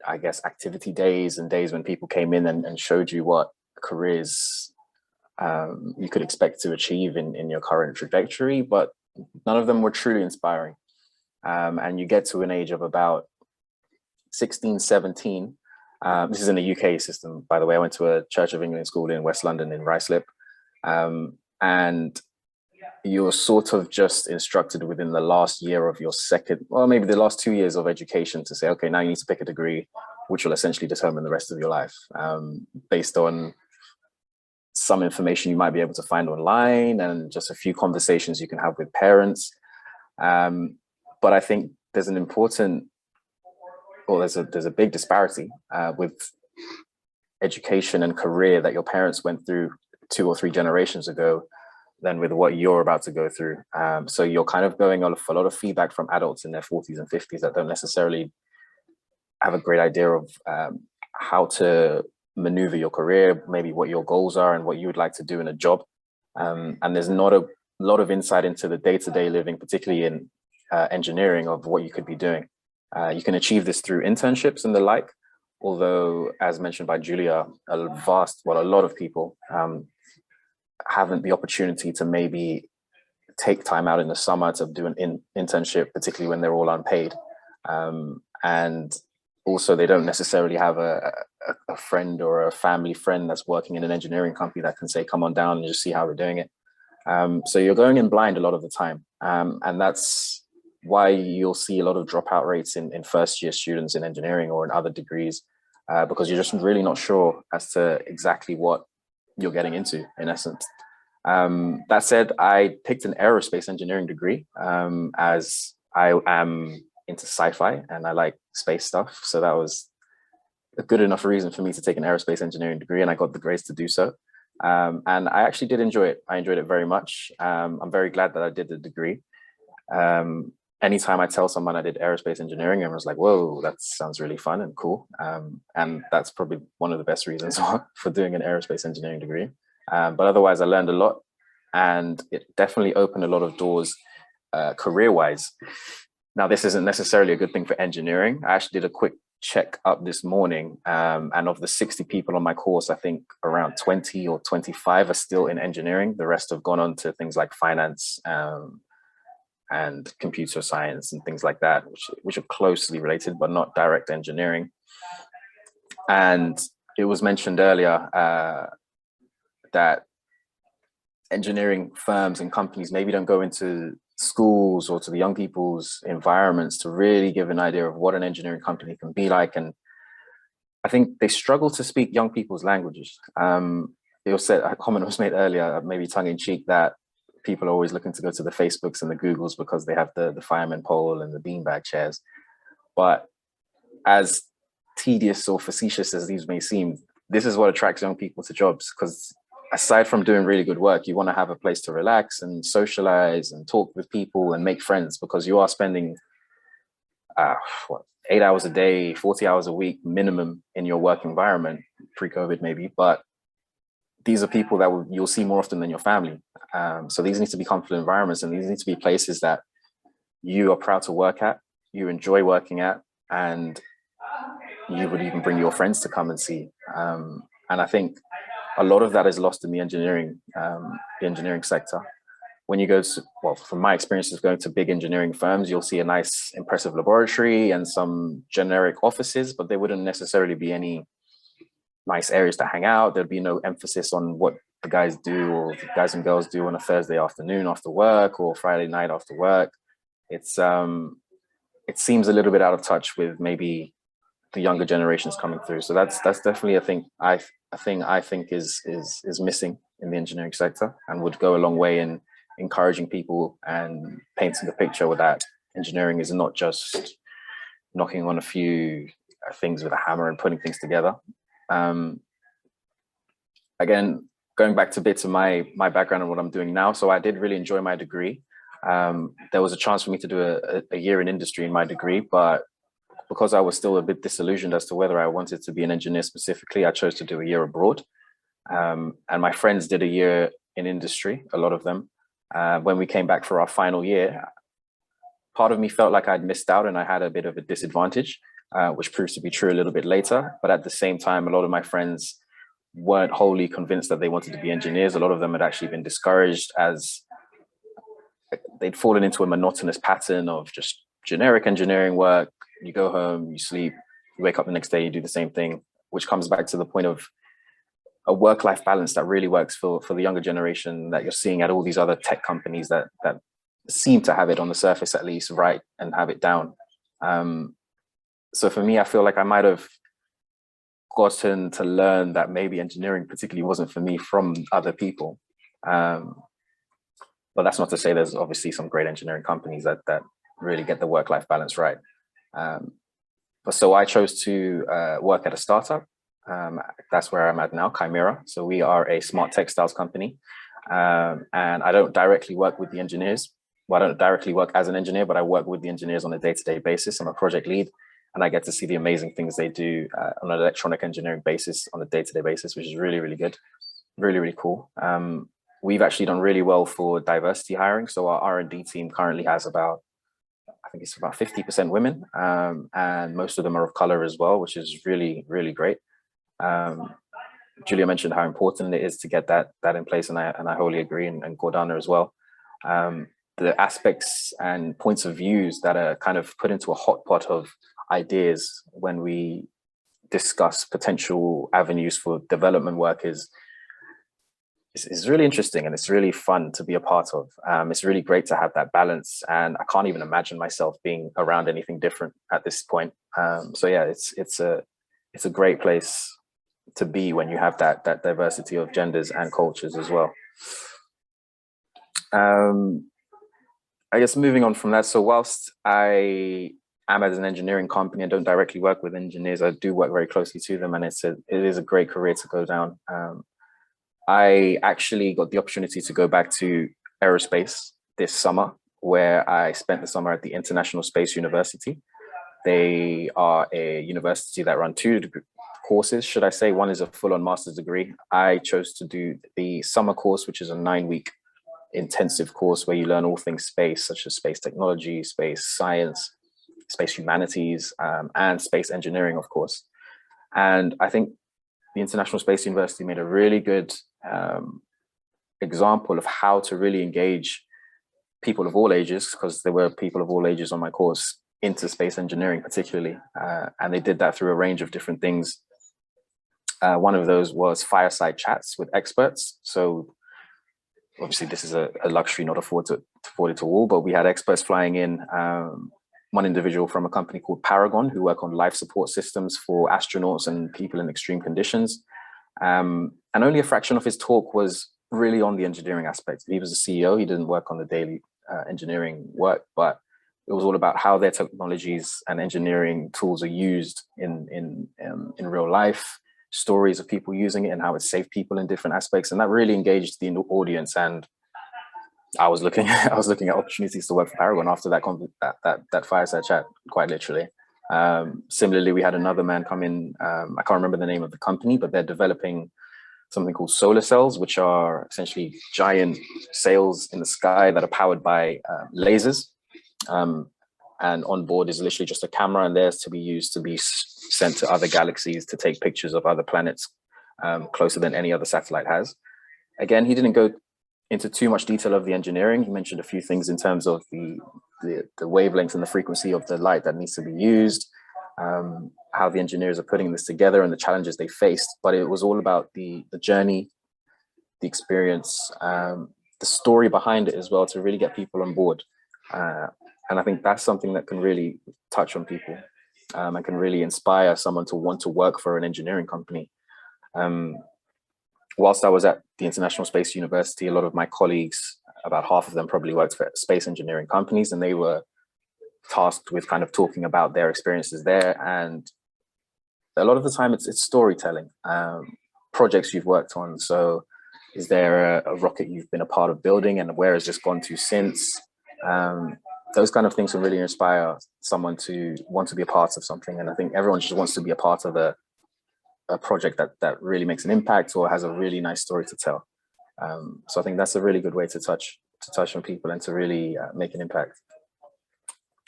[SPEAKER 7] I guess, activity days and days when people came in and showed you what careers you could expect to achieve in your current trajectory, but none of them were truly inspiring. And you get to an age of about 16, 17. This is in the UK system, by the way. I went to a Church of England school in West London in Ruislip. And you're sort of just instructed within the last year of your second, well, maybe the last 2 years of education to say, okay, now you need to pick a degree, which will essentially determine the rest of your life, based on some information you might be able to find online and just a few conversations you can have with parents. But I think there's an important, or there's a big disparity with education and career that your parents went through 2 or 3 generations ago than with what you're about to go through. So you're kind of going on a lot of feedback from adults in their 40s and 50s that don't necessarily have a great idea of how to maneuver your career, maybe what your goals are and what you would like to do in a job. And there's not a lot of insight into the day-to-day living, particularly in engineering, of what you could be doing. You can achieve this through internships and the like, although, as mentioned by Julia, a lot of people haven't the opportunity to maybe take time out in the summer to do an internship, particularly when they're all unpaid. And also they don't necessarily have a friend or a family friend that's working in an engineering company that can say, come on down and just see how we're doing it. So you're going in blind a lot of the time. And that's why you'll see a lot of dropout rates in first year students in engineering or in other degrees, because you're just really not sure as to exactly what you're getting into, in essence. That said, I picked an aerospace engineering degree, as I am into sci-fi and I like space stuff. So that was a good enough reason for me to take an aerospace engineering degree, and I got the grades to do so. And I actually did enjoy it. I enjoyed it very much. I'm very glad that I did the degree. Anytime I tell someone I did aerospace engineering, everyone's like, whoa, that sounds really fun and cool. And that's probably one of the best reasons for doing an aerospace engineering degree. But otherwise, I learned a lot, and it definitely opened a lot of doors career-wise. Now, this isn't necessarily a good thing for engineering. I actually did a quick check up this morning, and of the 60 people on my course, I think around 20 or 25 are still in engineering. The rest have gone on to things like finance and computer science and things like that, which are closely related, but not direct engineering. And it was mentioned earlier that engineering firms and companies maybe don't go into schools or to the young people's environments to really give an idea of what an engineering company can be like. And I think they struggle to speak young people's languages. It was said, a comment was made earlier, maybe tongue in cheek, that people are always looking to go to the Facebooks and the Googles because they have the fireman pole and the beanbag chairs. But as tedious or facetious as these may seem, this is what attracts young people to jobs, because aside from doing really good work, you want to have a place to relax and socialize and talk with people and make friends, because you are spending 8 hours a day, 40 hours a week minimum in your work environment, pre-COVID maybe, but these are people that you'll see more often than your family. So these need to be comfortable environments, and these need to be places that you are proud to work at, you enjoy working at, and you would even bring your friends to come and see. And I think a lot of that is lost in the engineering sector. When you go to, well, from my experiences going to big engineering firms, you'll see a nice, impressive laboratory and some generic offices, but there wouldn't necessarily be any nice areas to hang out. There'd be no emphasis on what the guys do or the guys and girls do on a Thursday afternoon after work or Friday night after work. It seems a little bit out of touch with maybe the younger generations coming through. So that's definitely a thing I think is missing in the engineering sector, and would go a long way in encouraging people and painting the picture with that engineering is not just knocking on a few things with a hammer and putting things together. Again, going back to bits of my background and what I'm doing now. So I did really enjoy my degree. There was a chance for me to do a year in industry in my degree, but because I was still a bit disillusioned as to whether I wanted to be an engineer specifically, I chose to do a year abroad. And my friends did a year in industry, a lot of them. When we came back for our final year, part of me felt like I'd missed out and I had a bit of a disadvantage. which proves to be true a little bit later. But at the same time, a lot of my friends weren't wholly convinced that they wanted to be engineers. A lot of them had actually been discouraged as they'd fallen into a monotonous pattern of just generic engineering work. You go home, you sleep, you wake up the next day, you do the same thing, which comes back to the point of a work-life balance that really works for the younger generation that you're seeing at all these other tech companies that seem to have it on the surface at least right and have it down. So for me, I feel like I might have gotten to learn that maybe engineering particularly wasn't for me from other people. But that's not to say there's obviously some great engineering companies that really get the work-life balance right. But so I chose to work at a startup. That's where I'm at now, Kymira. So we are a smart textiles company. And I don't directly work with the engineers. Well, I don't directly work as an engineer, but I work with the engineers on a day-to-day basis. I'm a project lead, and I get to see the amazing things they do on an electronic engineering basis on a day-to-day basis, which is really, really good. Really, really cool. We've actually done really well for diversity hiring. So our R&D team currently has about 50% women, and most of them are of color as well, which is really, really great. Julia mentioned how important it is to get that in place, and I wholly agree, and Gordana as well. The aspects and points of views that are kind of put into a hot pot of ideas when we discuss potential avenues for development work is really interesting, and it's really fun to be a part of. It's really great to have that balance, and I can't even imagine myself being around anything different at this point. So yeah, it's a great place to be when you have that diversity of genders and cultures as well. I guess moving on from that, so whilst I am at an engineering company, I don't directly work with engineers. I do work very closely to them, and it is a great career to go down. I actually got the opportunity to go back to aerospace this summer, where I spent the summer at the International Space University. They are a university that run two courses, should I say. One is a full-on master's degree. I chose to do the summer course, which is a 9-week intensive course where you learn all things space, such as space technology, space science, space humanities, and space engineering, of course. And I think the International Space University made a really good example of how to really engage people of all ages, because there were people of all ages on my course, into space engineering particularly. And they did that through a range of different things. One of those was fireside chats with experts. So obviously this is a luxury not afforded to all, but we had experts flying in. One individual from a company called Paragon, who work on life support systems for astronauts and people in extreme conditions. And only a fraction of his talk was really on the engineering aspect. He was a CEO, he didn't work on the daily engineering work, but it was all about how their technologies and engineering tools are used in real life, stories of people using it and how it saved people in different aspects. And that really engaged the audience. And I was looking at opportunities to work for Paragon after that fireside chat, quite literally. Similarly, we had another man come in. I can't remember the name of the company, but they're developing something called solar cells, which are essentially giant sails in the sky that are powered by lasers. And on board is literally just a camera, and theirs to be used to be sent to other galaxies to take pictures of other planets closer than any other satellite has. Again, he didn't go into too much detail of the engineering. He mentioned a few things in terms of the wavelengths and the frequency of the light that needs to be used, how the engineers are putting this together and the challenges they faced. But it was all about the journey, the experience, the story behind it as well, to really get people on board. And I think that's something that can really touch on people and can really inspire someone to want to work for an engineering company. Whilst I was at the International Space University, a lot of my colleagues, about half of them probably worked for space engineering companies, and they were tasked with kind of talking about their experiences there. And a lot of the time it's storytelling, projects you've worked on. So is there a rocket you've been a part of building, and where has this gone to since? Those kind of things can really inspire someone to want to be a part of something. And I think everyone just wants to be a part of a project that really makes an impact or has a really nice story to tell. So I think that's a really good way to touch on people and to really make an impact.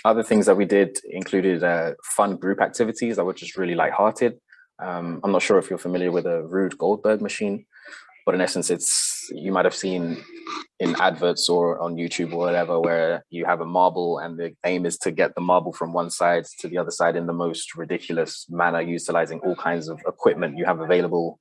[SPEAKER 7] Other things that we did included fun group activities that were just really lighthearted. I'm not sure if you're familiar with a Rube Goldberg machine, but in essence, you might have seen in adverts or on YouTube or whatever, where you have a marble and the aim is to get the marble from one side to the other side in the most ridiculous manner, utilizing all kinds of equipment you have available.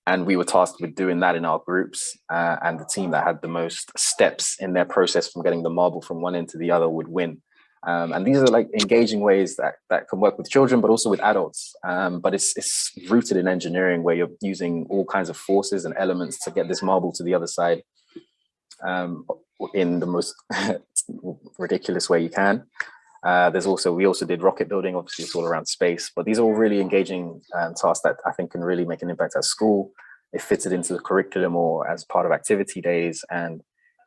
[SPEAKER 7] And we were tasked with doing that in our groups, and the team that had the most steps in their process from getting the marble from one end to the other would win. And these are like engaging ways that can work with children, but also with adults. But it's rooted in engineering, where you're using all kinds of forces and elements to get this marble to the other side in the most ridiculous way you can. We also did rocket building. Obviously, it's all around space, but these are all really engaging tasks that I think can really make an impact at school. It fits it into the curriculum or as part of activity days, and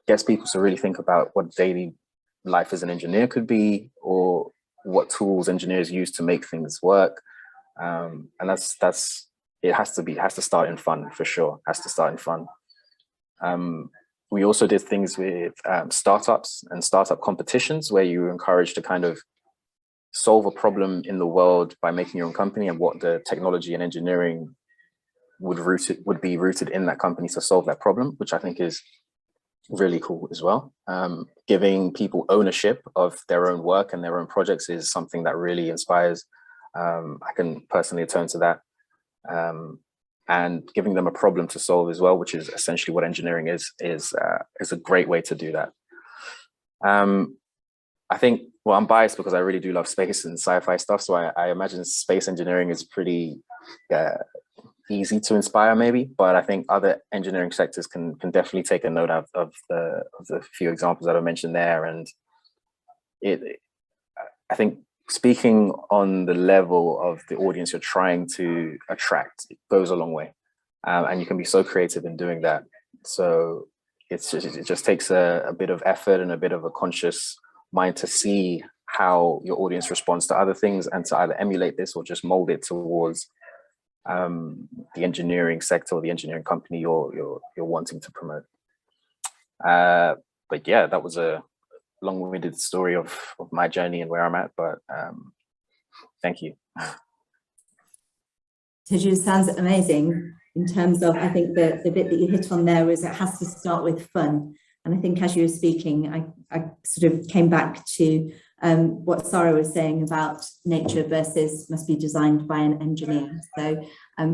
[SPEAKER 7] gets people to really think about what daily life as an engineer could be, or what tools engineers use to make things work. And it has to start in fun, for sure. Has to start in fun. We also did things with startups and startup competitions, where you were encouraged to kind of solve a problem in the world by making your own company, and what the technology and engineering would be rooted in that company to solve that problem, which I think is really cool as well. Giving people ownership of their own work and their own projects is something that really inspires. I can personally attest to that. And giving them a problem to solve as well, which is essentially what engineering is a great way to do that. I think, well, I'm biased because I really do love space and sci-fi stuff, so I imagine space engineering is pretty easy to inspire, maybe. But I think other engineering sectors can definitely take a note of the few examples that I mentioned there. And I think speaking on the level of the audience you're trying to attract, it goes a long way, and you can be so creative in doing that. So it just takes a bit of effort and a bit of a conscious mind to see how your audience responds to other things, and to either emulate this or just mold it towards the engineering sector or the engineering company you're wanting to promote. But yeah, that was a long-winded story of my journey and where I'm at, but thank you.
[SPEAKER 2] Teju, sounds amazing in terms of, I think the bit that you hit on there was it has to start with fun. And I think as you were speaking, I sort of came back to what Sarah was saying about nature versus must be designed by an engineer. So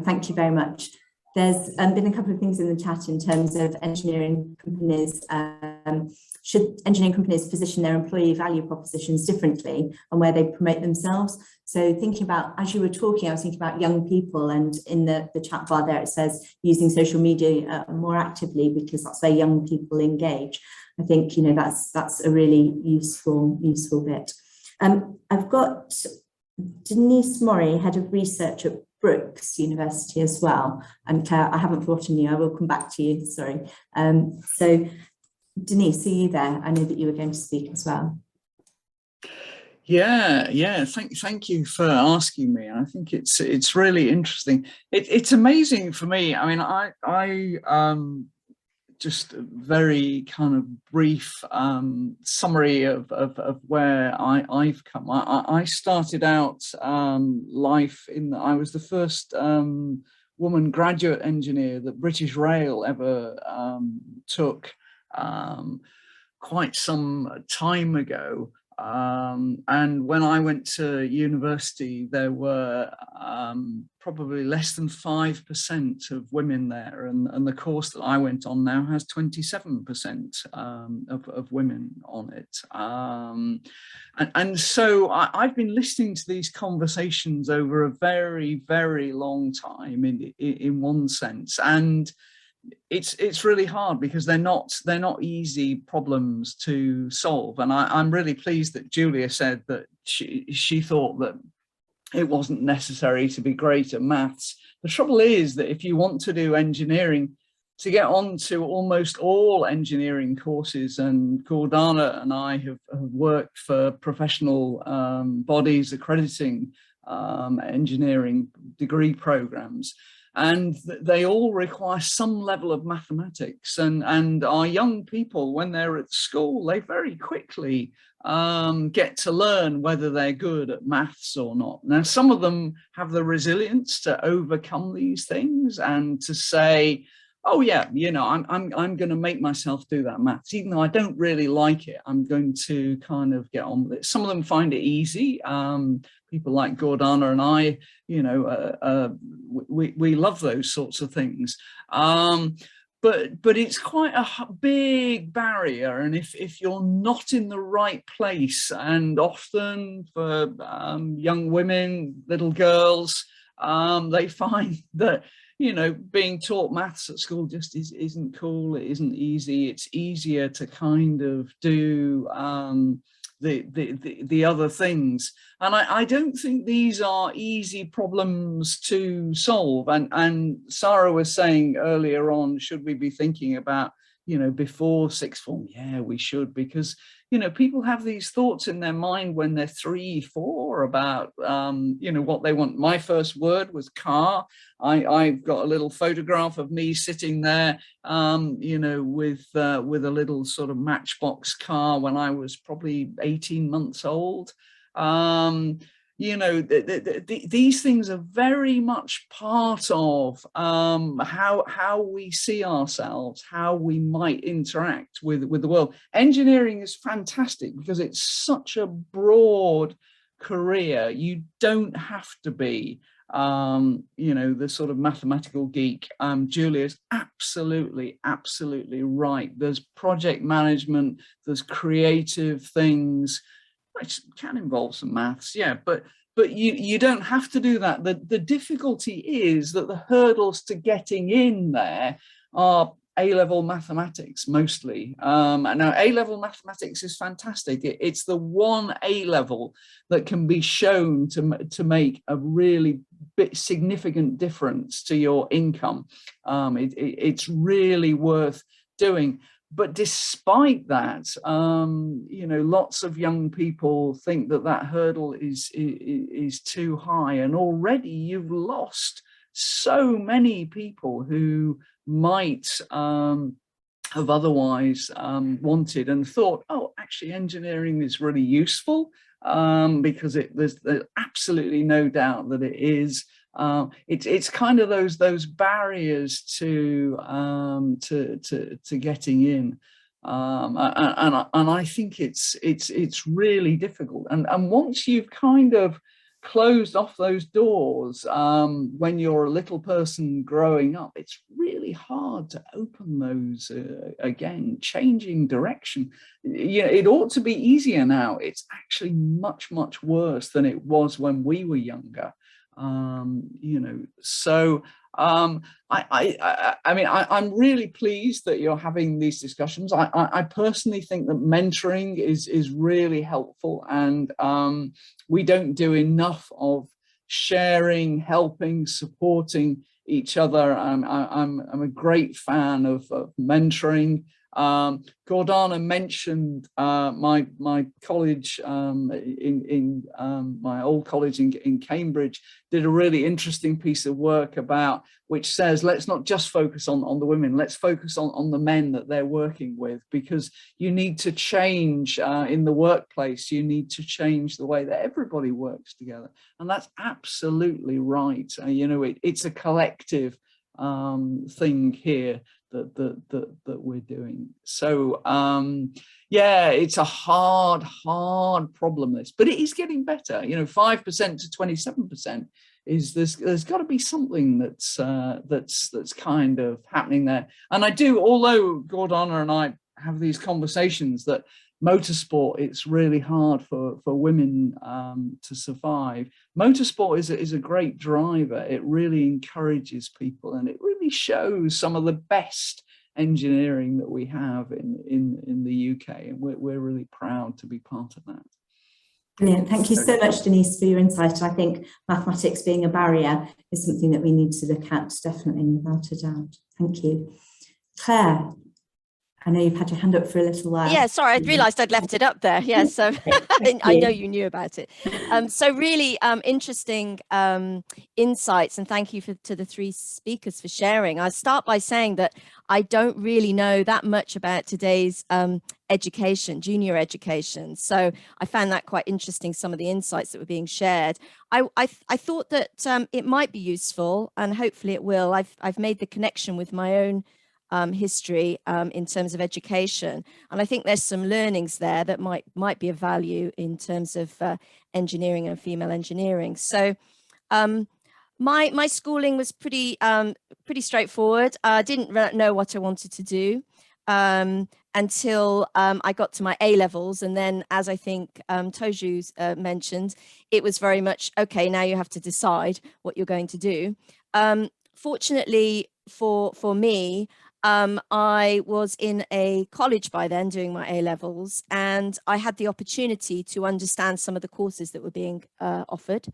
[SPEAKER 2] thank you very much. There's been a couple of things in the chat in terms of engineering companies. Should engineering companies position their employee value propositions differently and where they promote themselves? So thinking about, as you were talking, I was thinking about young people, and in the chat bar there, it says using social media more actively because that's where young people engage. I think, you know, that's a really useful bit. I've got Denise Murray, Head of Research at Brookes University as well. And Claire, I haven't forgotten you, I will come back to you, sorry. So Denise, are you there? I know that you were going to speak as well.
[SPEAKER 8] Yeah. Thank you for asking me. I think it's really interesting. It's amazing for me. I mean, I just a very kind of brief summary of where I've come. I started out life I was the first woman graduate engineer that British Rail ever took quite some time ago. And when I went to university, there were probably less than 5% of women there, and the course that I went on now has 27% of women on it. And so I've been listening to these conversations over a very, very long time in one sense, and it's really hard because they're not easy problems to solve. And I'm really pleased that Julia said that she thought that it wasn't necessary to be great at maths. The trouble is that if you want to do engineering, to get on to almost all engineering courses, and Gordana and I have worked for professional bodies accrediting engineering degree programs. and they all require some level of mathematics. And our young people, when they're at school, they very quickly get to learn whether they're good at maths or not. Now, some of them have the resilience to overcome these things and to say, oh yeah, you know, I'm going to make myself do that maths, even though I don't really like it. I'm going to kind of get on with it. Some of them find it easy. People like Gordana and I, you know, we love those sorts of things. But it's quite a big barrier, and if you're not in the right place, and often for young women, little girls, they find that, you know, being taught maths at school just isn't cool. It isn't easy. It's easier to kind of do the other things. And I don't think these are easy problems to solve. And Sarah was saying earlier on, should we be thinking about, you know, before sixth form? Yeah, we should, because, you know, people have these thoughts in their mind when they're 3, 4 about, you know, what they want. My first word was car. I've got a little photograph of me sitting there, you know, with a little sort of matchbox car when I was probably 18 months old. You know, these things are very much part of how we see ourselves, how we might interact with the world. Engineering is fantastic because it's such a broad career. You don't have to be, you know, the sort of mathematical geek. Julia's absolutely right. There's project management, there's creative things, which can involve some maths, yeah, but you don't have to do that. The difficulty is that the hurdles to getting in there are A-level mathematics mostly. And now A-level mathematics is fantastic. It's the one A-level that can be shown to make a really significant difference to your income. It's really worth doing. But despite that, you know, lots of young people think that that hurdle is too high, and already you've lost so many people who might have otherwise wanted and thought, oh, actually engineering is really useful, because there's absolutely no doubt that it is. It's kind of those barriers to getting in, and I think it's really difficult. And once you've kind of closed off those doors, when you're a little person growing up, it's really hard to open those again. Changing direction, you know, it ought to be easier now. It's actually much worse than it was when we were younger. You know, so I mean, I'm really pleased that you're having these discussions. I personally think that mentoring is really helpful, and we don't do enough of sharing, helping, supporting each other. I'm a great fan of mentoring. Gordana mentioned my college, in my old college in Cambridge, did a really interesting piece of work about, which says, let's not just focus on the women, let's focus on the men that they're working with, because you need to change in the workplace, you need to change the way that everybody works together. And that's absolutely right. You know, it's a collective thing here that we're doing. So yeah, it's a hard problem, this, but it is getting better. You know, 5% to 27% is there's got to be something that's kind of happening there. And I do, although Gordana and I have these conversations that motorsport, it's really hard for women to survive. Motorsport is a great driver. It really encourages people, and it really shows some of the best engineering that we have in the UK, and we're really proud to be part of that.
[SPEAKER 2] Brilliant. Thank you so much, Denise, for your insight. I think mathematics being a barrier is something that we need to look at, definitely, without a doubt. Thank you. Claire, I know you've had your hand up for a little while.
[SPEAKER 6] Yeah, sorry, I realised I'd left it up there. Yeah, so I know you knew about it. So really interesting insights, and thank you to the three speakers for sharing. I'll start by saying that I don't really know that much about today's education, junior education. So I found that quite interesting, some of the insights that were being shared. I thought that it might be useful, and hopefully it will. I've made the connection with my own history in terms of education, and I think there's some learnings there that might be of value in terms of engineering and female engineering. So my schooling was pretty straightforward. I didn't know what I wanted to do until I got to my A levels, and then, as I think Toju mentioned, it was very much okay. Now you have to decide what you're going to do. Fortunately for me, I was in a college by then doing my A levels, and I had the opportunity to understand some of the courses that were being offered.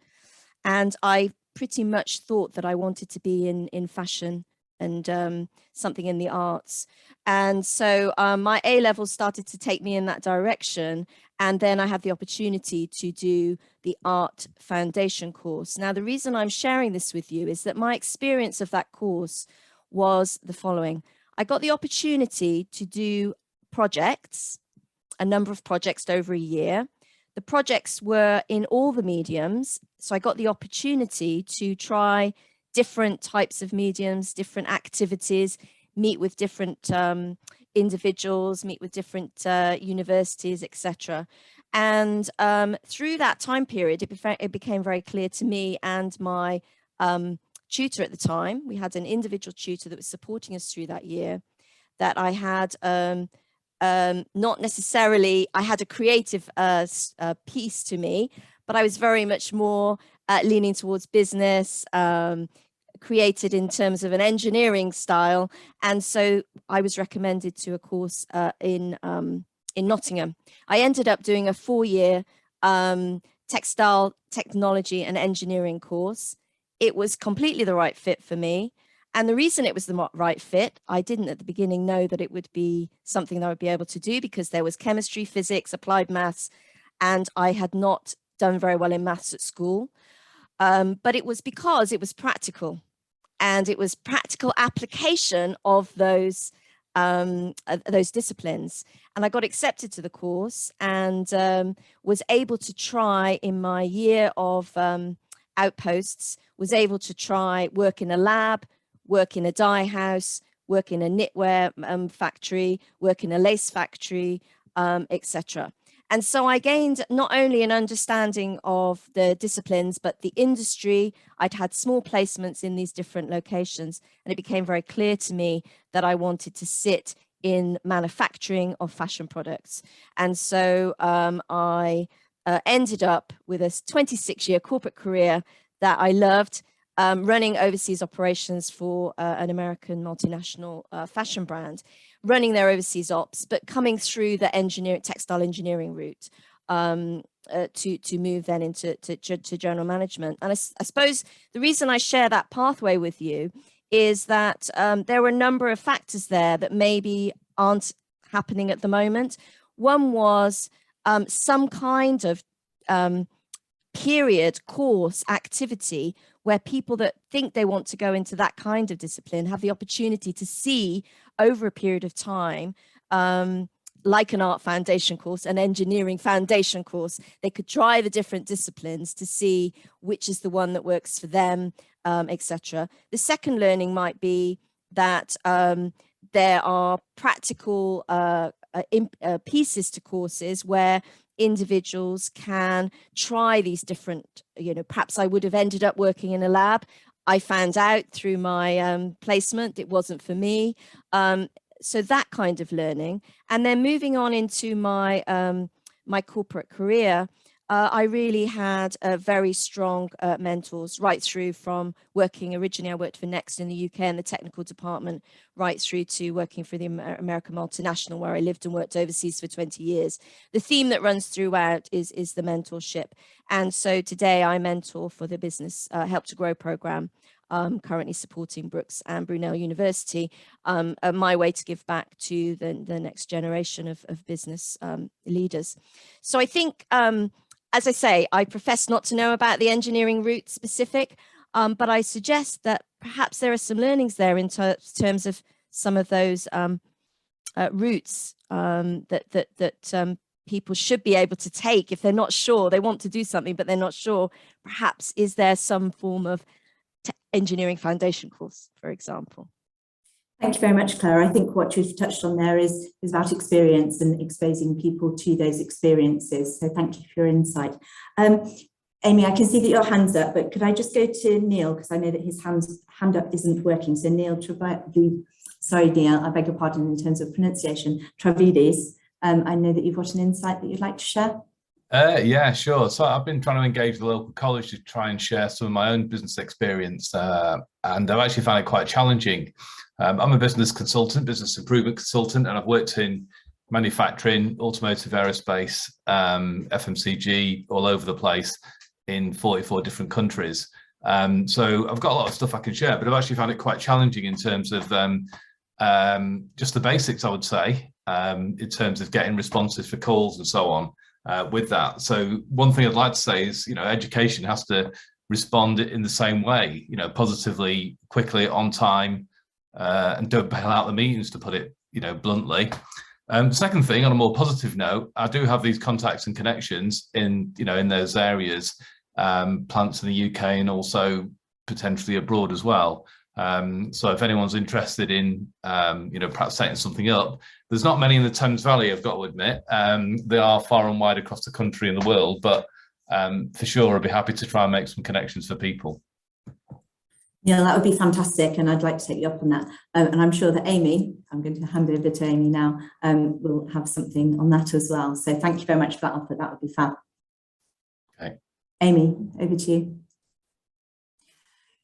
[SPEAKER 6] And I pretty much thought that I wanted to be in fashion and something in the arts. And so my A levels started to take me in that direction. And then I had the opportunity to do the art foundation course. Now, the reason I'm sharing this with you is that my experience of that course was the following. I got the opportunity to do projects, a number of projects over a year. The projects were in all the mediums. So I got the opportunity to try different types of mediums, different activities, meet with different individuals, meet with different universities, etc. And through that time period, it became very clear to me and my tutor at the time, we had an individual tutor that was supporting us through that year, that I had not necessarily, I had a creative piece to me, but I was very much more leaning towards business, created in terms of an engineering style. And so I was recommended to a course in Nottingham. I ended up doing a 4-year textile technology and engineering course. It was completely the right fit for me. And the reason it was the right fit, I didn't at the beginning know that it would be something that I would be able to do, because there was chemistry, physics, applied maths, and I had not done very well in maths at school. But it was because it was practical, and it was practical application of those disciplines. And I got accepted to the course and was able to try in my year of outposts, was able to try work in a lab, work in a dye house, work in a knitwear factory, work in a lace factory, etc. And so I gained not only an understanding of the disciplines, but the industry. I'd had small placements in these different locations, and it became very clear to me that I wanted to sit in manufacturing of fashion products. And so I ended up with a 26-year corporate career that I loved, running overseas operations for an American multinational fashion brand, running their overseas ops, but coming through the textile engineering route to move then into general management. And I suppose the reason I share that pathway with you is that there were a number of factors there that maybe aren't happening at the moment. One was some kind of period, course, activity where people that think they want to go into that kind of discipline have the opportunity to see over a period of time, like an art foundation course, an engineering foundation course, they could try the different disciplines to see which is the one that works for them, etc. The second learning might be that there are practical pieces to courses where individuals can try these different, perhaps I would have ended up working in a lab. I found out through my placement it wasn't for me. So that kind of learning. And then moving on into my my corporate career, I really had very strong mentors right through from working. Originally, I worked for Next in the UK in the technical department, right through to working for the American multinational, where I lived and worked overseas for 20 years. The theme that runs throughout is the mentorship. And so today I mentor for the Business Help to Grow program, currently supporting Brookes and Brunel University, my way to give back to the next generation of business leaders. So I think, as I say, I profess not to know about the engineering route specific, but I suggest that perhaps there are some learnings there in terms of some of those routes that people should be able to take if they're not sure. They want to do something, but they're not sure. Perhaps is there some form of engineering foundation course, for example?
[SPEAKER 2] Thank you very much, Claire. I think what you've touched on there is about experience and exposing people to those experiences. So thank you for your insight. Amy, I can see that your hand's up, but could I just go to Neil, because I know that his hand up isn't working. So Neil, sorry, Neil, I beg your pardon in terms of pronunciation, Travides. I know that you've got an insight that you'd like to share.
[SPEAKER 9] Yeah, sure. So I've been trying to engage the local college to try and share some of my own business experience, and I've actually found it quite challenging. I'm a business consultant, business improvement consultant, and I've worked in manufacturing, automotive, aerospace, FMCG, all over the place in 44 different countries. So I've got a lot of stuff I can share, but I've actually found it quite challenging in terms of just the basics, I would say, in terms of getting responses for calls and so on. With that. So one thing I'd like to say is, education has to respond in the same way, positively, quickly, on time, and don't bail out the meetings, to put it, bluntly. Second thing, on a more positive note, I do have these contacts and connections in, in those areas, plants in the UK and also potentially abroad as well. So if anyone's interested in, perhaps setting something up, there's not many in the Thames Valley, I've got to admit. They are far and wide across the country and the world, but for sure, I'd be happy to try and make some connections for people.
[SPEAKER 2] Yeah, that would be fantastic, and I'd like to take you up on that. And I'm sure that Amy, I'm going to hand over to Amy now, will have something on that as well. So thank you very much for that offer. That would be fab. Okay. Amy, over to you.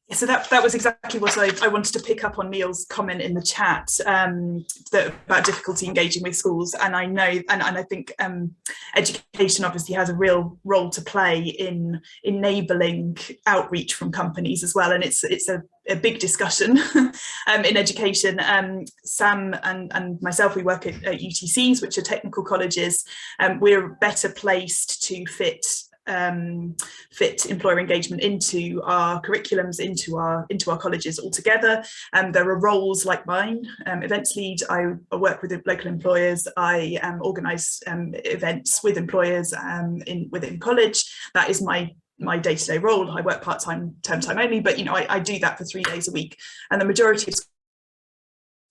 [SPEAKER 10] Yeah, so that was exactly what I wanted to pick up on Neil's comment in the chat, about difficulty engaging with schools. And I know, and I think education obviously has a real role to play in enabling outreach from companies as well. And it's a big discussion in education. Sam and myself, we work at UTCs, which are technical colleges, and we're better placed to fit employer engagement into our curriculums, into our colleges altogether. There are roles like mine, events lead. I work with local employers. I organise events with employers within college. That is my day-to-day role. I work part-time, term time only, but I do that for 3 days a week, and the majority of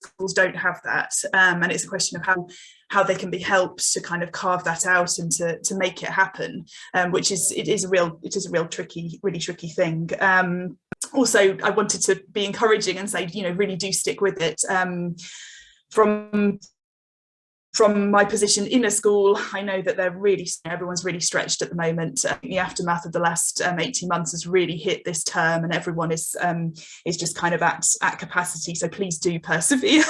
[SPEAKER 10] schools don't have that, and it's a question of how they can be helped to kind of carve that out and to make it happen, which is a real tricky, really tricky thing. Also, I wanted to be encouraging and say, really do stick with it. From my position in a school, I know that everyone's really stretched at the moment. The aftermath of the last 18 months has really hit this term, and everyone is just kind of at capacity. So please do persevere,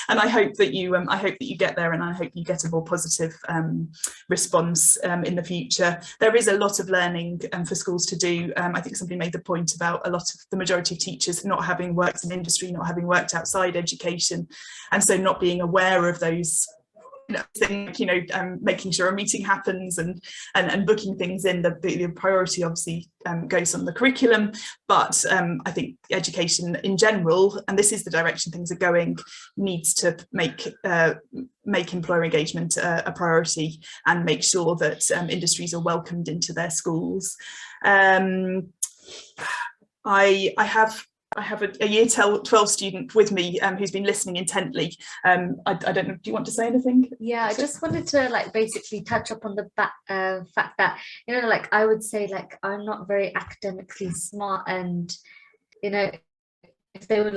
[SPEAKER 10] and I hope that you get there, and I hope you get a more positive response in the future. There is a lot of learning for schools to do. I think somebody made the point about the majority of teachers not having worked in industry, not having worked outside education, and so not being aware of those making sure a meeting happens and booking things in. The priority obviously goes on the curriculum, but I think education in general, and this is the direction things are going, needs to make employer engagement a priority and make sure that industries are welcomed into their schools. I have a year 12 student with me who's been listening intently. I don't know, do you want to say anything?
[SPEAKER 11] Yeah, I just wanted to basically touch up on the fact that, I would say I'm not very academically smart, and, if they would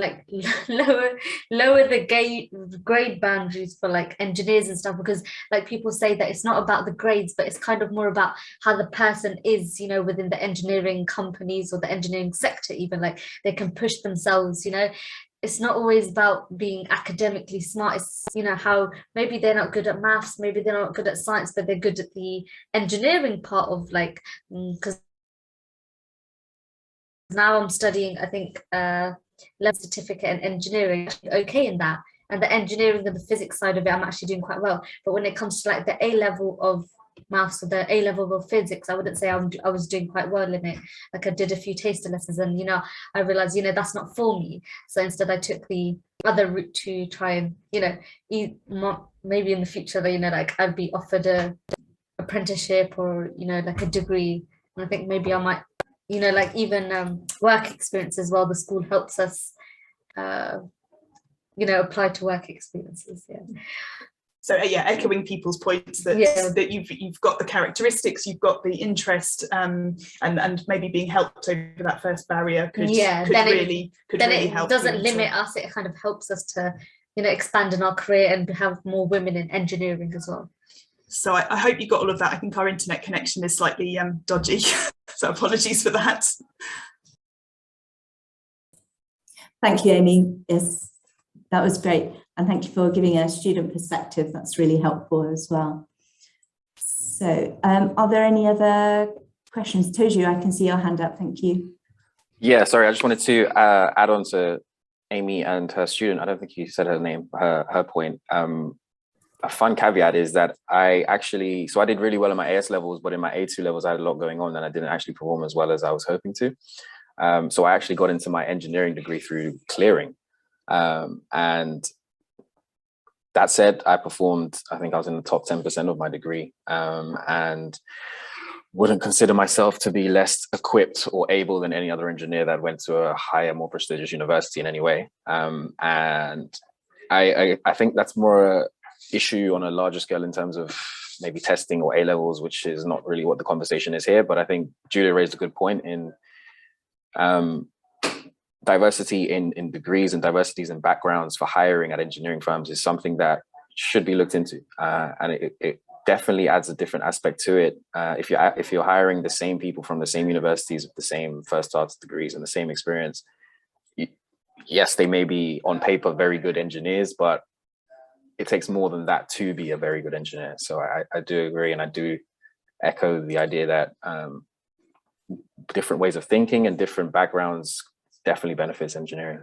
[SPEAKER 11] lower the grade boundaries for engineers and stuff, because people say that it's not about the grades, but it's kind of more about how the person is, within the engineering companies or the engineering sector, even they can push themselves, it's not always about being academically smart. It's, you know, how maybe they're not good at maths, maybe they're not good at science, but they're good at the engineering part of, like, because now I'm studying, I think, level certificate in engineering, okay in that. And the engineering and the physics side of it, I'm actually doing quite well. But when it comes to like the A level of maths or the A level of physics, I wouldn't say I was doing quite well in it. Like, I did a few taster lessons, and, you know, I realized, you know, that's not for me. So instead I took the other route to try and, you know, maybe in the future, you know, like I'd be offered a apprenticeship or, you know, like a degree. And I think maybe I might, you know, like even work experience as well. The school helps us you know, apply to work experiences. Yeah.
[SPEAKER 10] So yeah, echoing people's points that that you've got the characteristics, you've got the interest, and maybe being helped over that first barrier could really help.
[SPEAKER 11] It doesn't limit us. It kind of helps us to, you know, expand in our career and have more women in engineering as well.
[SPEAKER 10] So I hope you got all of that. I think our internet connection is slightly dodgy, so apologies for that.
[SPEAKER 2] Thank you, Amy. Yes. That was great. And thank you for giving a student perspective. That's really helpful as well. So are there any other questions? Toju, I can see your hand up. Thank you.
[SPEAKER 7] Yeah, sorry, I just wanted to add on to Amy and her student. I don't think you said her name, her point. A fun caveat is that I did really well in my AS levels, but in my A2 levels, I had a lot going on and I didn't actually perform as well as I was hoping to. So I actually got into my engineering degree through clearing. And that said, I performed, I think I was in the top 10% of my degree, and wouldn't consider myself to be less equipped or able than any other engineer that went to a higher, more prestigious university in any way. And I think that's more an issue on a larger scale in terms of maybe testing or A levels, which is not really what the conversation is here. But I think Julia raised a good point in diversity in degrees and diversities in backgrounds for hiring at engineering firms is something that should be looked into, and it definitely adds a different aspect to it. If you're hiring the same people from the same universities with the same first arts degrees and the same experience, yes, they may be on paper very good engineers, but it takes more than that to be a very good engineer. So I do agree, and I do echo the idea that different ways of thinking and different backgrounds definitely benefits engineering.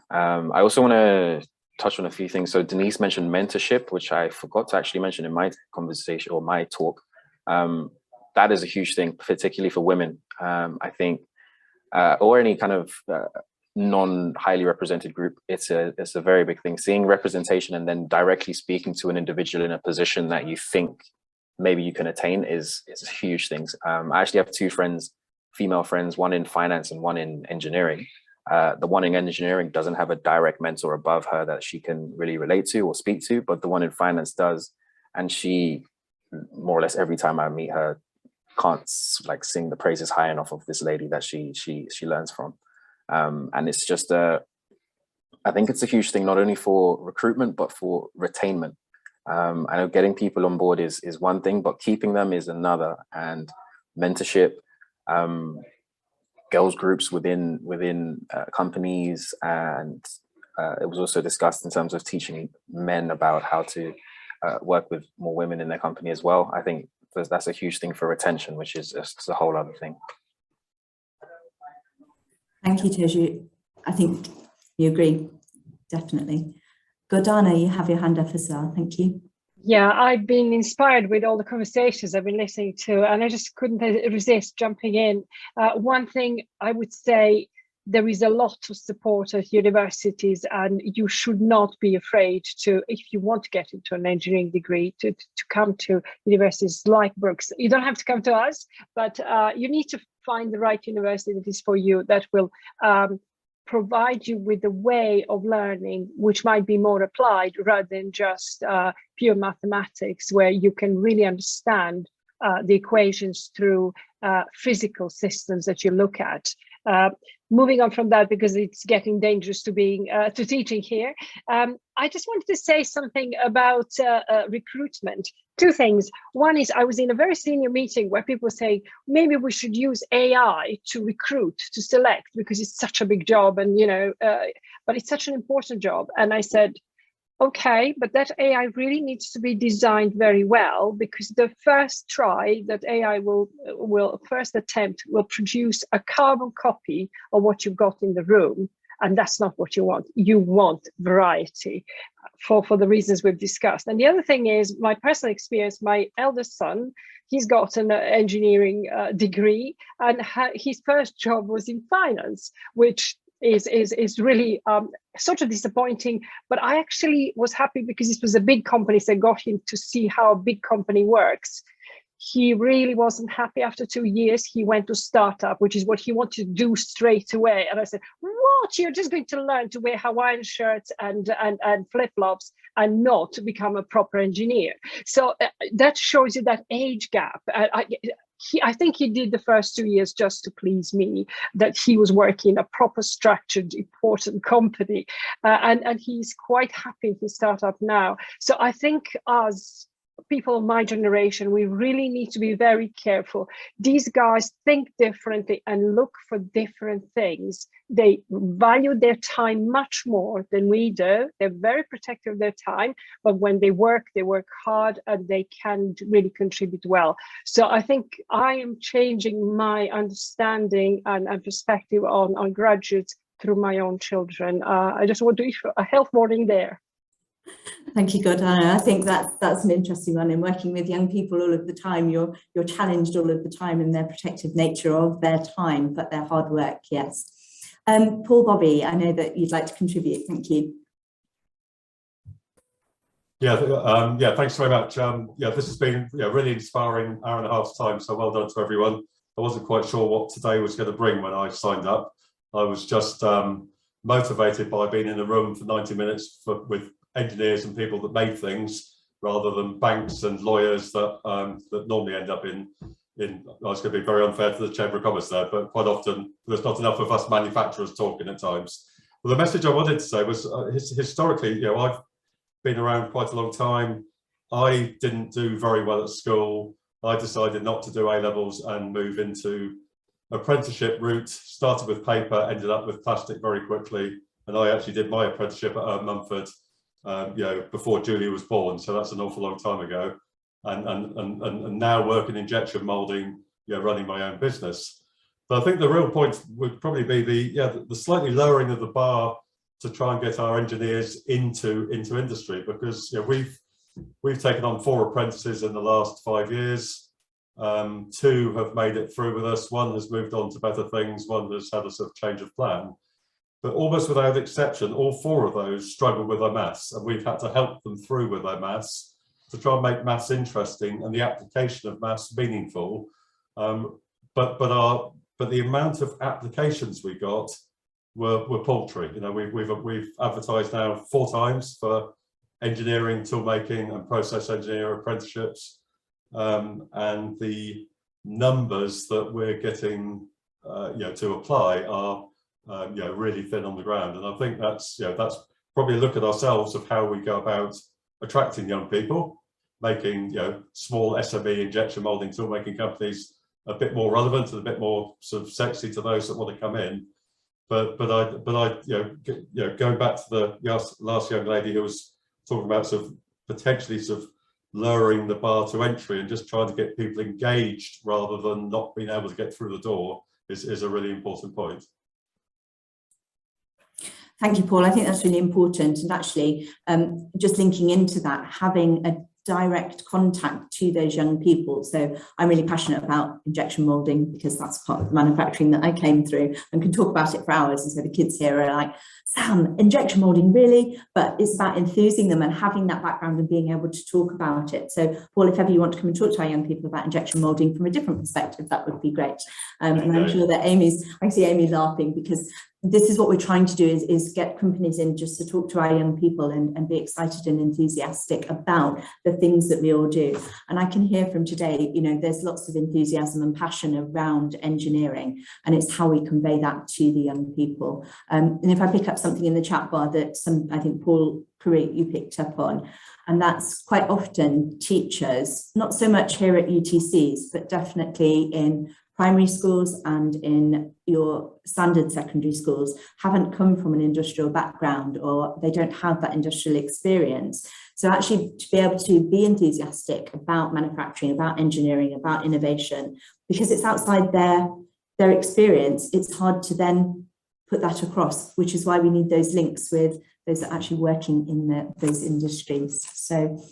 [SPEAKER 7] I also want to touch on a few things. So Denise mentioned mentorship, which I forgot to actually mention in my conversation or my talk. That is a huge thing, particularly for women. I think, or any kind of non-highly represented group. It's a very big thing. Seeing representation and then directly speaking to an individual in a position that you think maybe you can attain is huge things. I actually have two friends, female friends, one in finance and one in engineering. The one in engineering doesn't have a direct mentor above her that she can really relate to or speak to, but the one in finance does. And she, more or less every time I meet her, can't like sing the praises high enough of this lady that she learns from. And it's just I think it's a huge thing, not only for recruitment, but for retainment. I know getting people on board is one thing, but keeping them is another. And mentorship, girls groups within companies, and it was also discussed in terms of teaching men about how to work with more women in their company as well. I think that's a huge thing for retention, which is just a whole other thing.
[SPEAKER 2] Thank you, Toju. I think you agree, definitely. Gordana, you have your hand up as well. Thank you.
[SPEAKER 4] Yeah, I've been inspired with all the conversations I've been listening to, and I just couldn't resist jumping in. One thing I would say, there is a lot of support at universities, and you should not be afraid to, if you want to get into an engineering degree, to come to universities like Brookes. You don't have to come to us, but you need to find the right university that is for you, that will provide you with a way of learning which might be more applied rather than just pure mathematics, where you can really understand the equations through physical systems that you look at. moving on from that, because it's getting dangerous to being to teaching here, I just wanted to say something about recruitment. Two things. One is, I was in a very senior meeting where people were saying maybe we should use AI to recruit, to select, because it's such a big job, and but it's such an important job. And I said, okay, but that AI really needs to be designed very well, because the first try that AI will first attempt will produce a carbon copy of what you've got in the room. And that's not what you want. You want variety for the reasons we've discussed. And the other thing is my personal experience. My eldest son, he's got an engineering degree, and his first job was in finance, which is really sort of disappointing. But I actually was happy because it was a big company, so I got him to see how a big company works. He really wasn't happy after 2 years. He went to startup, which is what he wanted to do straight away. And I said, what? You're just going to learn to wear Hawaiian shirts and flip-flops and not to become a proper engineer. So that shows you that age gap. I think he did the first 2 years just to please me, that he was working in a proper structured, important company. And he's quite happy in his startup now. So I think as people of my generation, we really need to be very careful. These guys think differently and look for different things. They value their time much more than we do. They're very protective of their time, but when they work hard, and they can really contribute well. So I think I am changing my understanding and perspective on graduates through my own children. I just want to issue a health warning there.
[SPEAKER 2] Thank you, Gordana. I think that's an interesting one. In working with young people all of the time, you're challenged all of the time in their protective nature of their time, but their hard work, yes. Paul, Bobby, I know that you'd like to contribute. Thank you.
[SPEAKER 12] Yeah, thanks very much. This has been really inspiring hour and a half's time, so well done to everyone. I wasn't quite sure what today was going to bring when I signed up. I was just motivated by being in a room for 90 minutes with engineers and people that made things, rather than banks and lawyers that normally end up in. I was going to be very unfair to the Chamber of Commerce there, but quite often there's not enough of us manufacturers talking at times. Well, the message I wanted to say was historically, I've been around quite a long time. I didn't do very well at school. I decided not to do A-levels and move into apprenticeship route. Started with paper, ended up with plastic very quickly, and I actually did my apprenticeship at Owen Mumford before Julia was born, so that's an awful long time ago, and now work in injection molding, running my own business. But I think the real point would probably be the slightly lowering of the bar to try and get our engineers into industry, because we've taken on 4 apprentices in the last 5 years. 2 have made it through with us. 1 has moved on to better things. 1 has had a sort of change of plan. But almost without exception, all 4 of those struggle with their maths, and we've had to help them through with their maths to try and make maths interesting and the application of maths meaningful. But the amount of applications we got were paltry. We've advertised now 4 times for engineering, toolmaking, and process engineer apprenticeships, and the numbers that we're getting, to apply are really thin on the ground. And I think that's probably a look at ourselves of how we go about attracting young people, making small SME injection molding toolmaking companies a bit more relevant and a bit more sort of sexy to those that want to come in. But I going back to the last young lady who was talking about sort of potentially sort of lowering the bar to entry and just trying to get people engaged rather than not being able to get through the door is a really important point.
[SPEAKER 2] Thank you, Paul. I think that's really important. And actually, just linking into that, having a direct contact to those young people. So I'm really passionate about injection molding because that's part of the manufacturing that I came through and can talk about it for hours. And so the kids here are like, Sam, injection molding, really? But it's about enthusing them and having that background and being able to talk about it. So Paul, if ever you want to come and talk to our young people about injection molding from a different perspective, that would be great. And I'm sure that I can see Amy laughing because this is what we're trying to do, is get companies in just to talk to our young people and be excited and enthusiastic about the things that we all do. And I can hear from today, you know, there's lots of enthusiasm and passion around engineering, and it's how we convey that to the young people. And if I pick up something in the chat bar that I think Paul Curry, you picked up on, and that's quite often teachers, not so much here at UTCs, but definitely in primary schools and in your standard secondary schools, haven't come from an industrial background, or they don't have that industrial experience. So actually to be able to be enthusiastic about manufacturing, about engineering, about innovation, because it's outside their experience, it's hard to then put that across, which is why we need those links with those that are actually working in those industries. So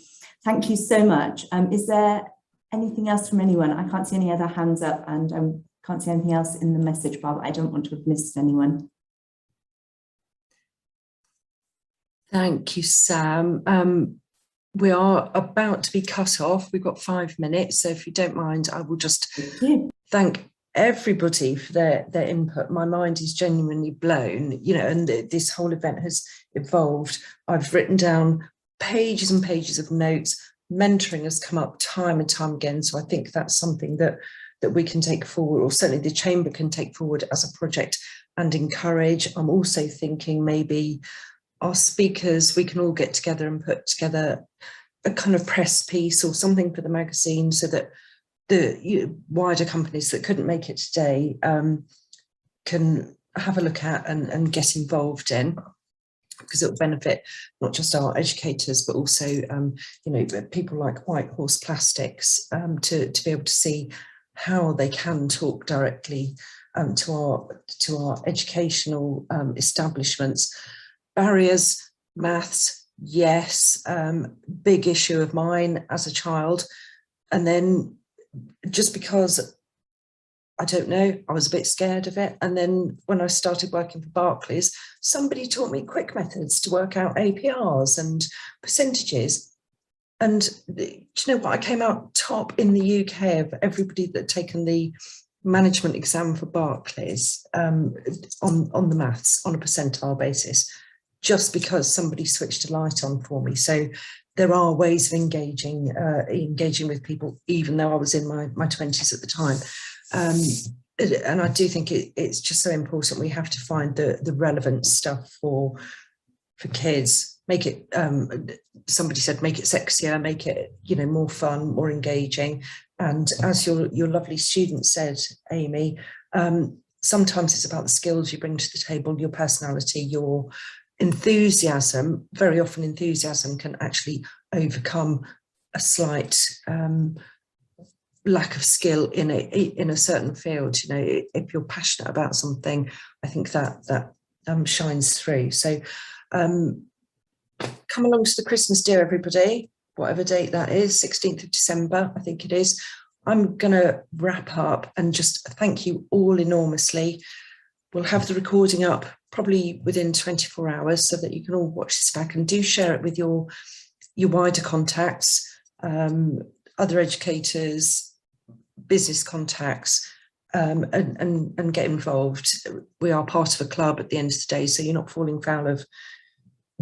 [SPEAKER 2] thank you so much. Is there anything else from anyone? I can't see any other hands up, and I can't see anything else in the message bar, but I don't want to have missed anyone.
[SPEAKER 1] Thank you, Sam. We are about to be cut off. We've got 5 minutes, so if you don't mind, I will just thank everybody for their input. My mind is genuinely blown, you know, and this whole event has evolved. I've written down pages and pages of notes. Mentoring has come up time and time again, so I think that's something that we can take forward, or certainly the Chamber can take forward as a project and encourage. I'm also thinking maybe our speakers, we can all get together and put together a kind of press piece or something for the magazine, so that the wider companies that couldn't make it today can have a look at and get involved in, because it will benefit not just our educators, but also you know, people like White Horse Plastics, to be able to see how they can talk directly to our educational establishments. Barriers, maths, yes, big issue of mine as a child. And then just because, I don't know, I was a bit scared of it. And then when I started working for Barclays, somebody taught me quick methods to work out APRs and percentages. And do you know what? I came out top in the UK of everybody that had taken the management exam for Barclays on the maths on a percentile basis, just because somebody switched a light on for me. So there are ways of engaging with people, even though I was in my 20s at the time. And I do think it's just so important. We have to find the relevant stuff for kids. Make it, somebody said, make it sexier, make it, you know, more fun, more engaging. And as your lovely student said, Amy, sometimes it's about the skills you bring to the table, your personality, your enthusiasm. Very often enthusiasm can actually overcome a slight lack of skill in a certain field. You know, if you're passionate about something, I think that shines through. So come along to the Christmas do, everybody, whatever date that is, 16th of December, I think it is. I'm going to wrap up and just thank you all enormously. We'll have the recording up probably within 24 hours so that you can all watch this back, and do share it with your wider contacts, other educators, business contacts, and get involved. We are part of a club at the end of the day, so you're not falling foul of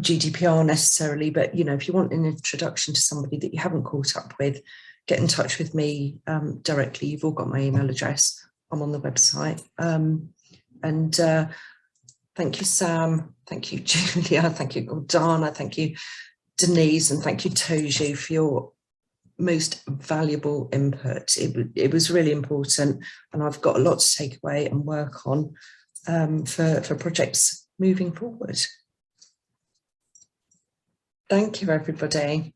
[SPEAKER 1] GDPR necessarily, but you know, if you want an introduction to somebody that you haven't caught up with, get in touch with me directly. You've all got my email address. I'm on the website. And thank you, Sam. Thank you, Julia. Thank you, Dana. Thank you, Denise. And thank you, Toju, for your most valuable input. It was really important, and I've got a lot to take away and work on for projects moving forward. Thank you, everybody.